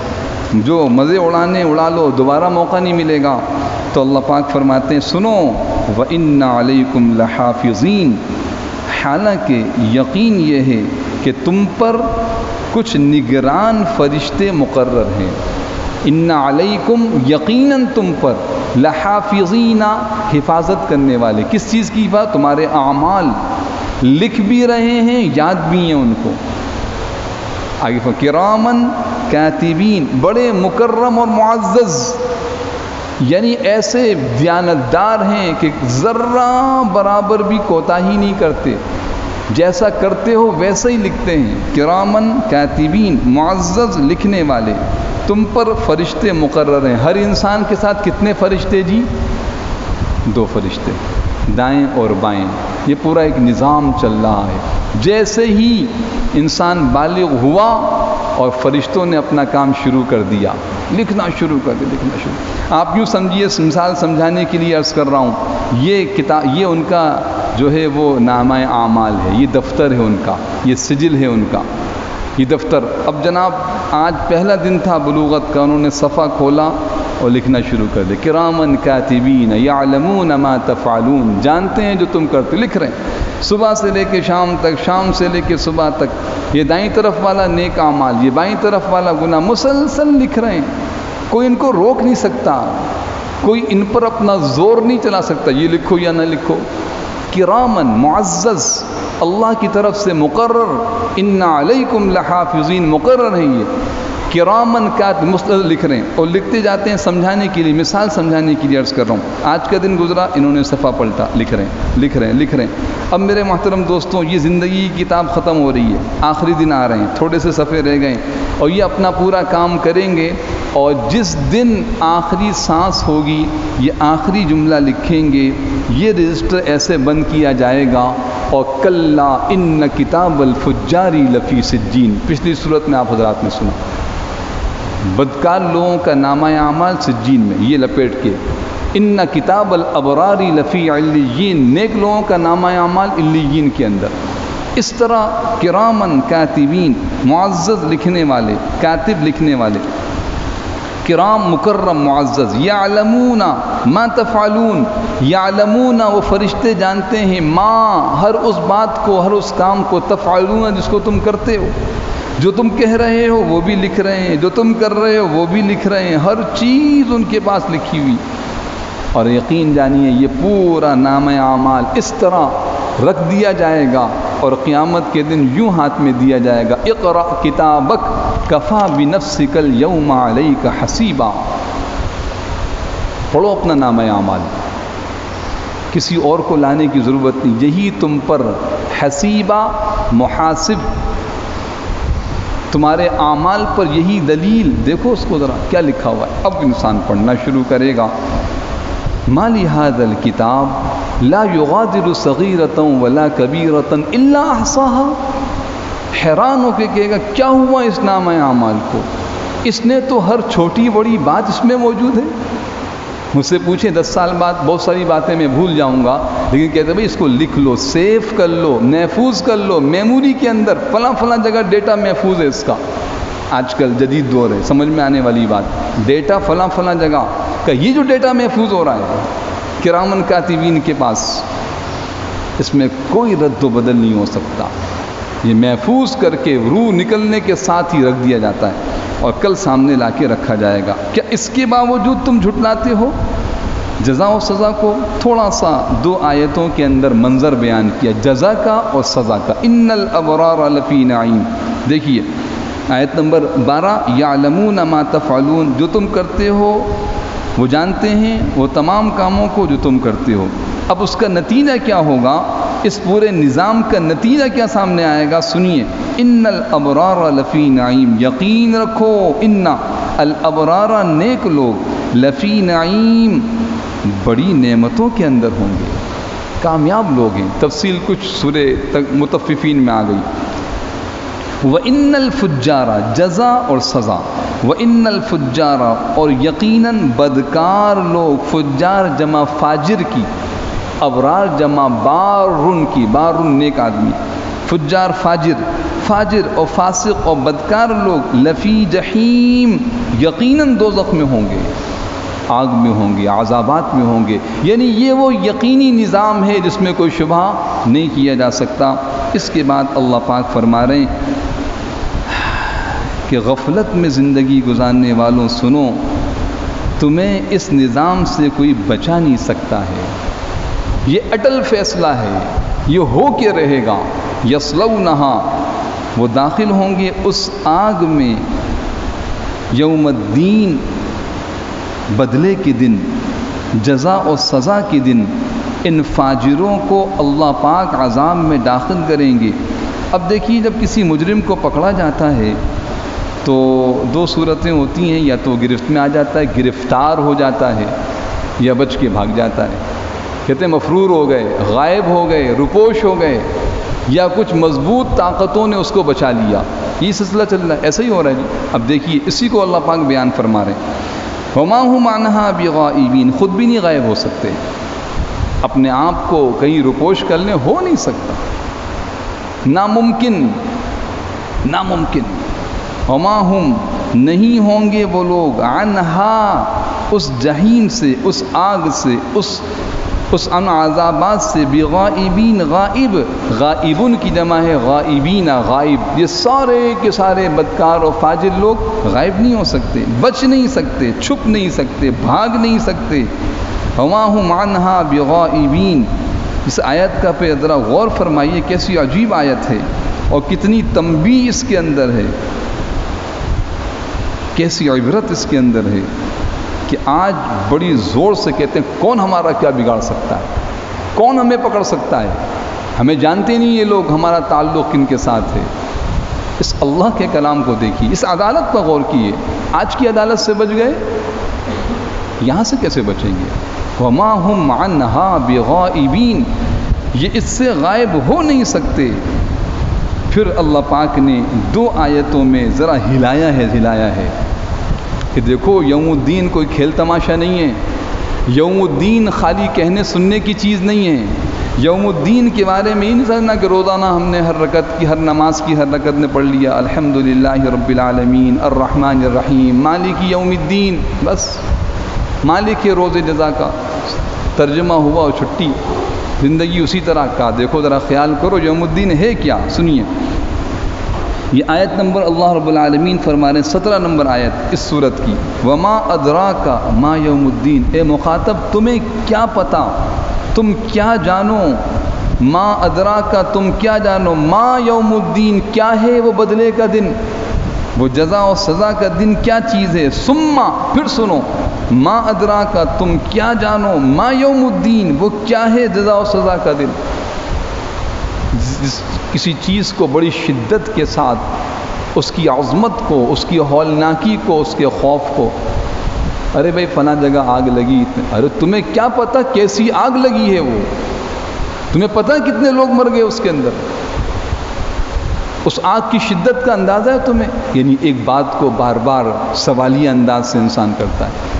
جو مزے اڑانے اڑا لو، دوبارہ موقع نہیں ملے گا. تو اللہ پاک فرماتے ہیں سنو، وَإِنَّ عَلَيْكُمْ لَحَافِظِينَ، حالانکہ یقین یہ ہے کہ تم پر کچھ نگران فرشتے مقرر ہیں. ان علیکم، یقیناً تم پر، لحافظین، حفاظت کرنے والے. کس چیز کی حفاظت؟ تمہارے اعمال لکھ بھی رہے ہیں، یاد بھی ہیں ان کو. آگے کرامن کاتبین، بڑے مکرم اور معزز، یعنی ایسے دیانتدار ہیں کہ ذرہ برابر بھی کوتاہی نہیں کرتے، جیسا کرتے ہو ویسا ہی لکھتے ہیں. کرامن کاتبین، معزز، لکھنے والے. تم پر فرشتے مقرر ہیں. ہر انسان کے ساتھ کتنے فرشتے جی؟ 2 فرشتے، دائیں اور بائیں. یہ پورا ایک نظام چل رہا ہے. جیسے ہی انسان بالغ ہوا اور فرشتوں نے اپنا کام شروع کر دیا، لکھنا شروع کر دیا، لکھنا شروع. آپ یوں سمجھیے، مثال سمجھانے کے لیے عرض کر رہا ہوں، یہ کتاب، یہ ان کا جو ہے وہ نامہ اعمال ہے، یہ دفتر ہے ان کا، یہ سجل ہے ان کا، یہ دفتر. اب جناب آج پہلا دن تھا بلوغت کا، انہوں نے صفحہ کھولا اور لکھنا شروع کر دے. کرامن کاتبین یعلمون ما تفعلون، جانتے ہیں جو تم کرتے، لکھ رہے ہیں صبح سے لے کے شام تک، شام سے لے کے صبح تک. یہ دائیں طرف والا نیک اعمال، یہ بائیں طرف والا گناہ، مسلسل لکھ رہے ہیں. کوئی ان کو روک نہیں سکتا، کوئی ان پر اپنا زور نہیں چلا سکتا یہ لکھو یا نہ لکھو. کرامن، معزز، اللہ کی طرف سے مقرر، ان علیکم لحافظین، مقرر ہے یہ. کرامن کاتب، مستقل لکھ رہے ہیں اور لکھتے جاتے ہیں. سمجھانے کے لیے، مثال سمجھانے کے لیے عرض کر رہا ہوں. آج کا دن گزرا، انہوں نے صفحہ پلٹا، لکھ رہے ہیں لکھ رہے ہیں لکھ رہے ہیں. اب میرے محترم دوستوں، یہ زندگی کی کتاب ختم ہو رہی ہے، آخری دن آ رہے ہیں، تھوڑے سے صفحے رہ گئے اور یہ اپنا پورا کام کریں گے. اور جس دن آخری سانس ہوگی، یہ آخری جملہ لکھیں گے، یہ رجسٹر ایسے بند کیا جائے گا. اور کلا ان کتاب الفجار لفی سجین، پچھلی صورت میں آپ حضرات نے سنا، بدکار لوگوں کا نامہ اعمال سجین میں، یہ لپیٹ کے ان کتاب الابرار لفی علیین، نیک لوگوں کا نامہ اعمال علیین کے اندر. اس طرح کرامن کاتبین، معزز لکھنے والے، کاتب لکھنے والے، کرام مکرم معزز. یعلمون ما تفعلون، یعلمون وہ فرشتے جانتے ہیں، ما ہر اس بات کو، ہر اس کام کو، تفعلون جس کو تم کرتے ہو. جو تم کہہ رہے ہو وہ بھی لکھ رہے ہیں، جو تم کر رہے ہو وہ بھی لکھ رہے ہیں، ہر چیز ان کے پاس لکھی ہوئی. اور یقین جانیے یہ پورا نامہ اعمال اس طرح رکھ دیا جائے گا اور قیامت کے دن یوں ہاتھ میں دیا جائے گا، اقرأ کتابک کفا بنفسک اليوم علیک حسیبا. پڑھو اپنا نامہ اعمال، کسی اور کو لانے کی ضرورت نہیں، یہی تم پر حسیبہ، محاسب، تمہارے اعمال پر یہی دلیل. دیکھو اس کو ذرا کیا لکھا ہوا ہے. اب انسان پڑھنا شروع کرے گا. ما لهذا الكتاب لا يغادر صغيرة ولا كبيرة الا احصاها. حیران ہو کے کہے گا کیا ہوا اس نامہ اعمال کو، اس نے تو ہر چھوٹی بڑی بات اس میں موجود ہے. مجھ سے پوچھیں 10 سال بعد بہت ساری باتیں میں بھول جاؤں گا، لیکن کہتے ہیں بھائی اس کو لکھ لو، سیو کر لو، محفوظ کر لو، میموری کے اندر فلاں فلاں جگہ ڈیٹا محفوظ ہے اس کا. آج کل جدید دور ہے، سمجھ میں آنے والی بات، ڈیٹا فلاں فلاں جگہ کا، یہ جو ڈیٹا محفوظ ہو رہا ہے کرامن کاتبین کے پاس، اس میں کوئی رد و بدل نہیں ہو سکتا. یہ محفوظ کر کے روح نکلنے کے ساتھ ہی رکھ دیا جاتا ہے اور کل سامنے لا کے رکھا جائے گا. کیا اس کے باوجود تم جھٹلاتے ہو؟ جزا و سزا کو تھوڑا سا 2 آیتوں کے اندر منظر بیان کیا، جزا کا اور سزا کا. ان الابرار لفی نعیم. دیکھیے آیت نمبر 12، یعلمون ما تفعلون، جو تم کرتے ہو وہ جانتے ہیں، وہ تمام کاموں کو جو تم کرتے ہو. اب اس کا نتیجہ کیا ہوگا، اس پورے نظام کا نتیجہ کیا سامنے آئے گا، سنیے. ان الابرار لفی نعیم، یقین رکھو، ان الابرار نیک لوگ، لفی نعیم بڑی نعمتوں کے اندر ہوں گے، کامیاب لوگ ہیں. تفصیل کچھ سورہ مطففین میں آ گئی. وَإِنَّ الْفُجَّارَ، جزا اور سزا. وَإِنَّ الْفُجَّارَ، اور یقیناً بدکار لوگ، فجار جمع فاجر کی، ابرار جمع بارن کی، بارن نیک آدمی، فجار فاجر، فاجر اور فاسق اور بدکار لوگ، لفی جہیم یقیناً دوزخ میں ہوں گے، آگ میں ہوں گے، عذابات میں ہوں گے. یعنی یہ وہ یقینی نظام ہے جس میں کوئی شبہ نہیں کیا جا سکتا. اس کے بعد اللہ پاک فرما رہے ہیں کہ غفلت میں زندگی گزارنے والوں سنو، تمہیں اس نظام سے کوئی بچا نہیں سکتا ہے. یہ اٹل فیصلہ ہے، یہ ہو کے رہے گا. یصلونہا، وہ داخل ہوں گے اس آگ میں، یوم الدین بدلے کے دن، جزا اور سزا کے دن. ان فاجروں کو اللہ پاک عذاب میں داخل کریں گے. اب دیکھیے جب کسی مجرم کو پکڑا جاتا ہے تو 2 صورتیں ہوتی ہیں، یا تو گرفت میں آ جاتا ہے، گرفتار ہو جاتا ہے، یا بچ کے بھاگ جاتا ہے. کہتے ہیں مفرور ہو گئے، غائب ہو گئے، روپوش ہو گئے، یا کچھ مضبوط طاقتوں نے اس کو بچا لیا. یہ سلسلہ چل رہا ہے، ایسا ہی ہو رہا ہے جی. اب دیکھیے اسی کو اللہ پاک بیان فرما رہے ہیں. وَمَا هُمْ عَنْهَا بِغَائِبِينَ، خود بھی نہیں غائب ہو سکتے، اپنے آپ کو کہیں روپوش کر لیں، ہو نہیں سکتا، ناممکن، ناممکن. وَمَا هُمْ نہیں ہوں گے وہ لوگ عنہا اس جہیم سے، اس آگ سے، اس ان عذابات سے بغائبین غائب، غائبن کی جمع ہے غائبین غائب، یہ سارے کے سارے بدکار و فاجر لوگ غائب نہیں ہو سکتے، بچ نہیں سکتے، چھپ نہیں سکتے، بھاگ نہیں سکتے. وما ہم عنہا بغائبین. اس آیت کا پہ ذرا غور فرمائیے، کیسی عجیب آیت ہے اور کتنی تنبیہ اس کے اندر ہے، کیسی عبرت اس کے اندر ہے کہ آج بڑی زور سے کہتے ہیں کون ہمارا کیا بگاڑ سکتا ہے، کون ہمیں پکڑ سکتا ہے، ہمیں جانتے نہیں یہ لوگ، ہمارا تعلق کن کے ساتھ ہے. اس اللہ کے کلام کو دیکھیے، اس عدالت پر غور کیے. آج کی عدالت سے بچ گئے، یہاں سے کیسے بچیں گے؟ وما ہم عنہا بغائبین، یہ اس سے غائب ہو نہیں سکتے. پھر اللہ پاک نے 2 آیتوں میں ذرا ہلایا ہے کہ دیکھو یوم الدین کوئی کھیل تماشا نہیں ہے، یوم الدین خالی کہنے سننے کی چیز نہیں ہے. یوم الدین کے بارے میں یہ نہیں سمجھنا کہ روزانہ ہم نے ہر رکعت کی، ہر نماز کی ہر رکعت نے پڑھ لیا الحمدللہ رب العالمین الرحمن الرحیم مالک یوم الدین، بس مالک روز جزا کا ترجمہ ہوا اور چھٹی، زندگی اسی طرح کا. دیکھو ذرا خیال کرو یوم الدین ہے کیا. سنیے یہ آیت نمبر اللہ رب العالمین فرما رہے ہیں 17 نمبر آیت اس سورت کی. وما ادراک ما یوم الدین، اے مخاطب تمہیں کیا پتا، تم کیا جانو، ما ادراک تم کیا جانو، ما یوم الدین کیا ہے وہ بدلے کا دن، وہ جزا و سزا کا دن کیا چیز ہے. ثم پھر سنو، ما ادراک تم کیا جانو، ما یوم الدین وہ کیا ہے جزا و سزا کا دن. کسی چیز کو بڑی شدت کے ساتھ، اس کی عظمت کو، اس کی ہولناکی کو، اس کے خوف کو، ارے بھائی فلاں جگہ آگ لگی، ارے تمہیں کیا پتہ کیسی آگ لگی ہے، وہ تمہیں پتہ کتنے لوگ مر گئے اس کے اندر، اس آگ کی شدت کا اندازہ ہے تمہیں. یعنی ایک بات کو بار بار سوالیہ انداز سے انسان کرتا ہے.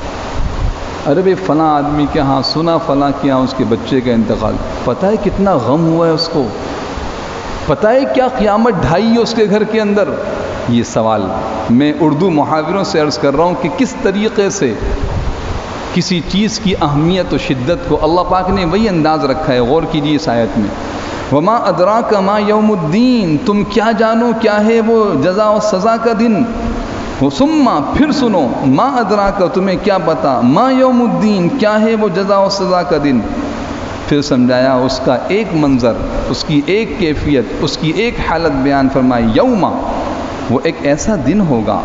ارے بھائی فلاں آدمی کے ہاں سنا، فلاں کے ہاں اس کے بچے کا انتقال، پتہ ہے کتنا غم ہوا ہے اس کو، پتہ ہے کیا قیامت ڈھائی ہے اس کے گھر کے اندر. یہ سوال میں اردو محاوروں سے عرض کر رہا ہوں کہ کس طریقے سے کسی چیز کی اہمیت و شدت کو اللہ پاک نے وہی انداز رکھا ہے. غور کیجیے اس آیت میں. وما ادراک ما یوم الدین، تم کیا جانو کیا ہے وہ جزا و سزا کا دن. ثم پھر سنو، ما ادراک تمہیں کیا پتا، ما یوم الدین کیا ہے وہ جزا و سزا کا دن. پھر سمجھایا اس کا ایک منظر، اس کی ایک کیفیت، اس کی ایک حالت بیان فرمائی. یوم وہ ایک ایسا دن ہوگا،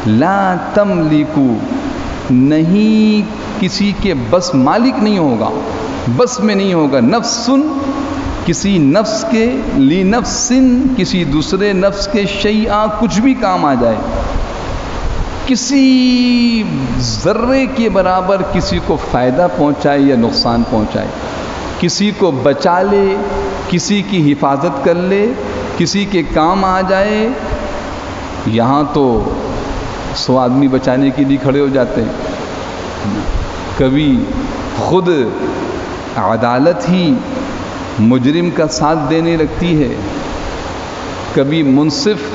لا تملکو نہیں کسی کے بس مالک نہیں ہوگا، بس میں نہیں ہوگا، نفسن کسی نفس کے، لی نفسن کسی دوسرے نفس کے، شیئا کچھ بھی کام آ جائے، کسی ذرے کے برابر کسی کو فائدہ پہنچائے یا نقصان پہنچائے، کسی کو بچا لے، کسی کی حفاظت کر لے، کسی کے کام آ جائے. یہاں تو 100 آدمی بچانے کے لیے کھڑے ہو جاتے ہیں. کبھی خود عدالت ہی مجرم کا ساتھ دینے لگتی ہے، کبھی منصف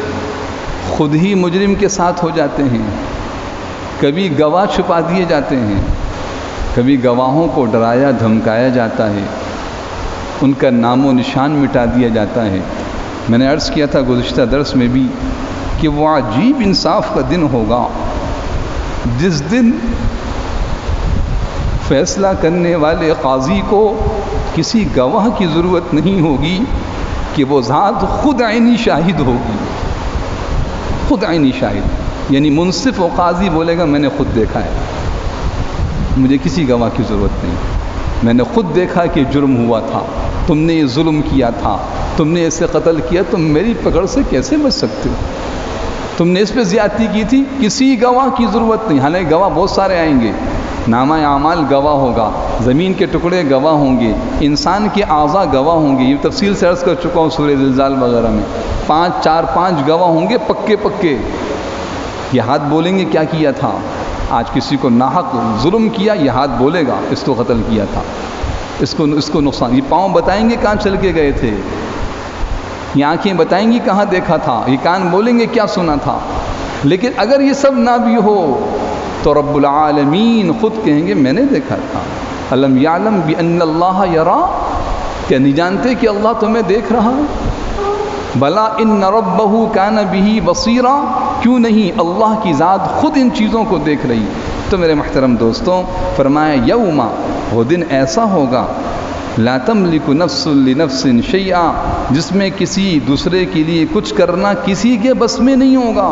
خود ہی مجرم کے ساتھ ہو جاتے ہیں، کبھی گواہ چھپا دیے جاتے ہیں، کبھی گواہوں کو ڈرایا دھمکایا جاتا ہے، ان کا نام و نشان مٹا دیا جاتا ہے. میں نے عرض کیا تھا گزشتہ درس میں بھی کہ وہ عجیب انصاف کا دن ہوگا جس دن فیصلہ کرنے والے قاضی کو کسی گواہ کی ضرورت نہیں ہوگی کہ وہ ذات خود عینی شاہد ہوگی. خود عینی شاہد یعنی منصف و قاضی بولے گا میں نے خود دیکھا ہے، مجھے کسی گواہ کی ضرورت نہیں، میں نے خود دیکھا کہ جرم ہوا تھا، تم نے یہ ظلم کیا تھا، تم نے اسے قتل کیا، تم میری پکڑ سے کیسے بچ سکتے ہو، تم نے اس پہ زیادتی کی تھی. کسی گواہ کی ضرورت نہیں. حالانکہ گواہ بہت سارے آئیں گے، نامہ اعمال گواہ ہوگا، زمین کے ٹکڑے گواہ ہوں گے، انسان کے اعضاء گواہ ہوں گے. یہ تفصیل سے عرض کر چکا ہوں سورہ زلزال وغیرہ میں. 5 گواہ ہوں گے پکے. یہ ہاتھ بولیں گے کیا کیا تھا، آج کسی کو ناحق ظلم کیا، یہ ہاتھ بولے گا اس کو قتل کیا تھا، اس کو نقصان. یہ پاؤں بتائیں گے کہاں چل کے گئے تھے، یہ آنکھیں بتائیں گی کہاں دیکھا تھا، یہ کان بولیں گے کیا سنا تھا. لیکن اگر یہ سب نہ بھی ہو تو رب العالمین خود کہیں گے میں نے دیکھا تھا. الم یعلم بان اللہ یرا، کیا نہیں جانتے کہ اللہ تمہیں دیکھ رہا ہے؟ بلا ان ربہ کان بہ بصیرا، کیوں نہیں اللہ کی ذات خود ان چیزوں کو دیکھ رہی. تو میرے محترم دوستوں فرمایا یوم، وہ دن ایسا ہوگا لا تملک نفس لنفس شیئا، جس میں کسی دوسرے کے لیے کچھ کرنا کسی کے بس میں نہیں ہوگا،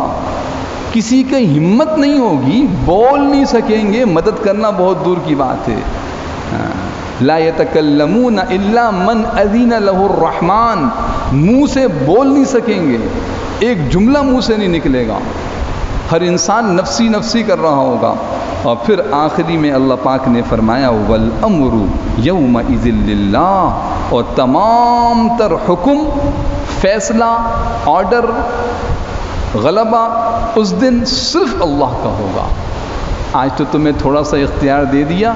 کسی کی ہمت نہیں ہوگی، بول نہیں سکیں گے، مدد کرنا بہت دور کی بات ہے. لا یتکلمون الا من اذن له الرحمن، منہ سے بول نہیں سکیں گے، ایک جملہ منہ سے نہیں نکلے گا، ہر انسان نفسی نفسی کر رہا ہوگا. اور پھر آخری میں اللہ پاک نے فرمایا والامر یومئذ للہ، اور تمام تر حکم، فیصلہ، آرڈر، غلبہ اس دن صرف اللہ کا ہوگا. آج تو تمہیں تھوڑا سا اختیار دے دیا،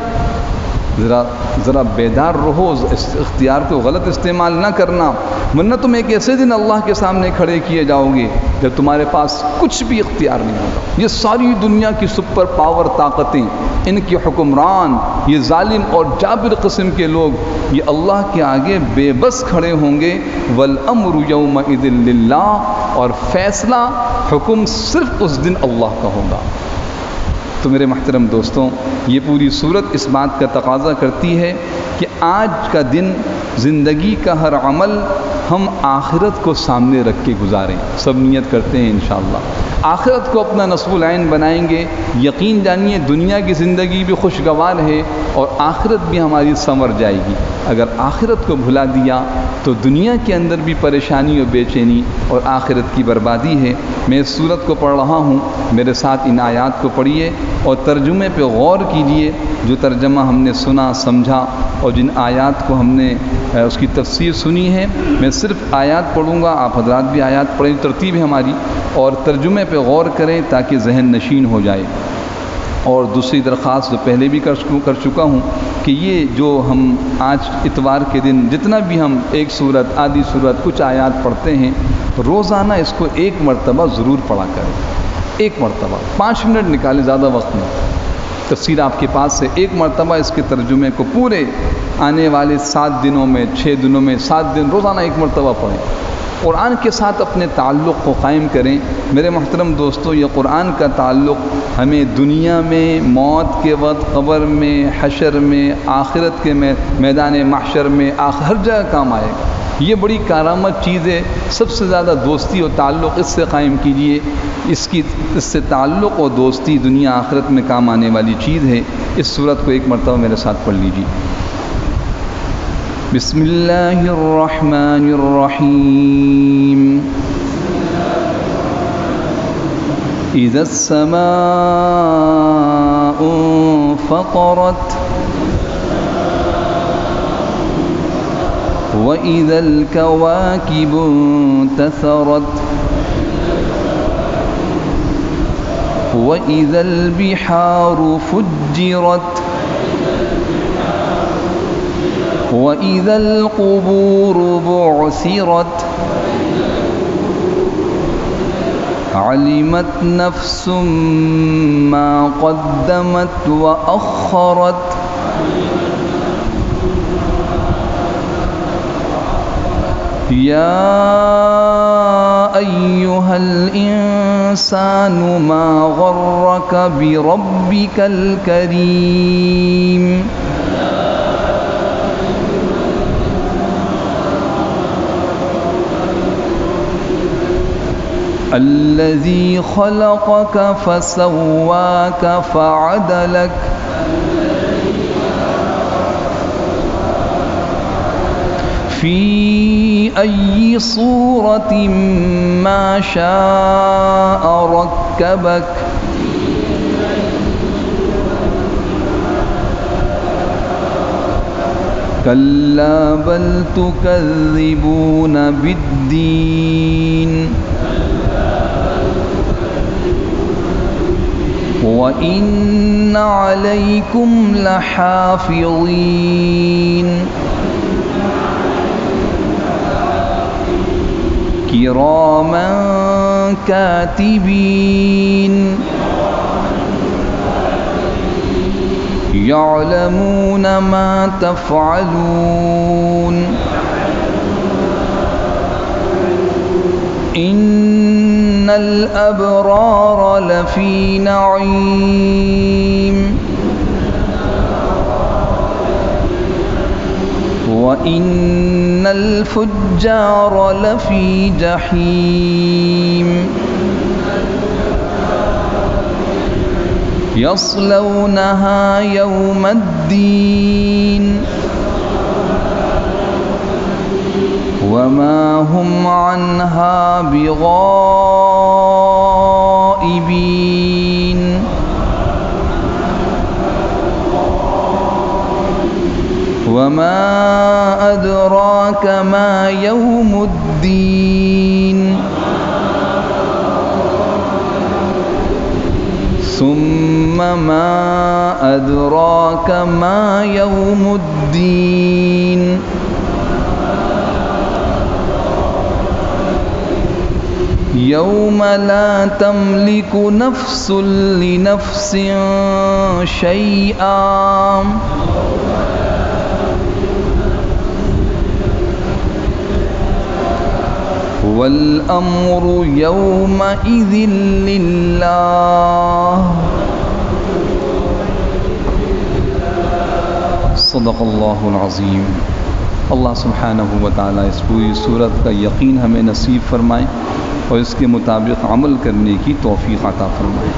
ذرا بیدار رہو، اس اختیار کو غلط استعمال نہ کرنا، ورنہ تم ایک ایسے دن اللہ کے سامنے کھڑے کیے جاؤ گے جب تمہارے پاس کچھ بھی اختیار نہیں ہوگا. یہ ساری دنیا کی سپر پاور طاقتیں، ان کے حکمران، یہ ظالم اور جابر قسم کے لوگ، یہ اللہ کے آگے بے بس کھڑے ہوں گے. والامر یومئذ للہ، اور فیصلہ، حکم صرف اس دن اللہ کا ہوگا. تو میرے محترم دوستوں، یہ پوری صورت اس بات کا تقاضا کرتی ہے کہ آج کا دن، زندگی کا ہر عمل ہم آخرت کو سامنے رکھ کے گزاریں. سب نیت کرتے ہیں انشاءاللہ آخرت کو اپنا نصب العین بنائیں گے. یقین جانیے دنیا کی زندگی بھی خوشگوار ہے اور آخرت بھی ہماری سنور جائے گی. اگر آخرت کو بھلا دیا تو دنیا کے اندر بھی پریشانی اور بے چینی اور آخرت کی بربادی ہے. میں اس صورت کو پڑھ رہا ہوں، میرے ساتھ ان آیات کو پڑھیے اور ترجمے پہ غور کیجیے. جو ترجمہ ہم نے سنا، سمجھا، اور جن آیات کو ہم نے اس کی تفسیر سنی ہے، میں صرف آیات پڑھوں گا، آپ حضرات بھی آیات پڑھیں، ترتیب ہے ہماری، اور ترجمے پہ غور کریں تاکہ ذہن نشین ہو جائے. اور دوسری درخواست جو پہلے بھی کر چکا ہوں کہ یہ جو ہم آج اتوار کے دن جتنا بھی ہم ایک سورت، آدھی سورت، کچھ آیات پڑھتے ہیں، روزانہ اس کو ایک مرتبہ ضرور پڑھا کریں. ایک مرتبہ 5 منٹ نکالیں، زیادہ وقت نہیں. تفسیر آپ کے پاس سے ایک مرتبہ اس کے ترجمے کو پورے آنے والے 7 دنوں میں، 6 دنوں میں 7 دن روزانہ ایک مرتبہ پڑھیں. قرآن کے ساتھ اپنے تعلق کو قائم کریں. میرے محترم دوستو، یہ قرآن کا تعلق ہمیں دنیا میں، موت کے وقت، قبر میں، حشر میں، آخرت کے میدان محشر میں، ہر جگہ کام آئے گا. یہ بڑی کارآمد چیز ہے. سب سے زیادہ دوستی اور تعلق اس سے قائم کیجیے. اس سے تعلق اور دوستی دنیا آخرت میں کام آنے والی چیز ہے. اس صورت کو ایک مرتبہ میرے ساتھ پڑھ لیجیے. بسم اللہ الرحمن الرحیم. اذا السماء انفطرت وَإِذَا الْكَوَاكِبُ انتَثَرَتْ وَإِذَا الْبِحَارُ فُجِّرَتْ وَإِذَا الْقُبُورُ بُعْثِرَتْ عَلِمَتْ نَفْسٌ مَّا قَدَّمَتْ وَأَخَّرَتْ يَا أَيُّهَا الْإِنسَانُ مَا غَرَّكَ بِرَبِّكَ الْكَرِيمِ الذي خلقك فسواك فعدلك في أي صورة ما شاء ركبك كلا بل تكذبون بالدين وَإِنَّ عَلَيْكُمْ لَحَافِظِينَ كراما كاتبين يعلمون ما تفعلون إن الأبرار لفي نعيم وإن الفجار لفي جحيم يصلونها يوم الدين وما هم عنها بغائبين وما أدراك ما يوم الدين ثم ما أدراك ما يوم الدين يوم لا تملك نفس لنفس شيئا والأمر يومئذ لله صدق اللہ العظیم۔ اللہ سبحانہ و تعالیٰ اس پوری صورت کا یقین ہمیں نصیب فرمائے اور اس کے مطابق عمل کرنے کی توفیق عطا فرمائے۔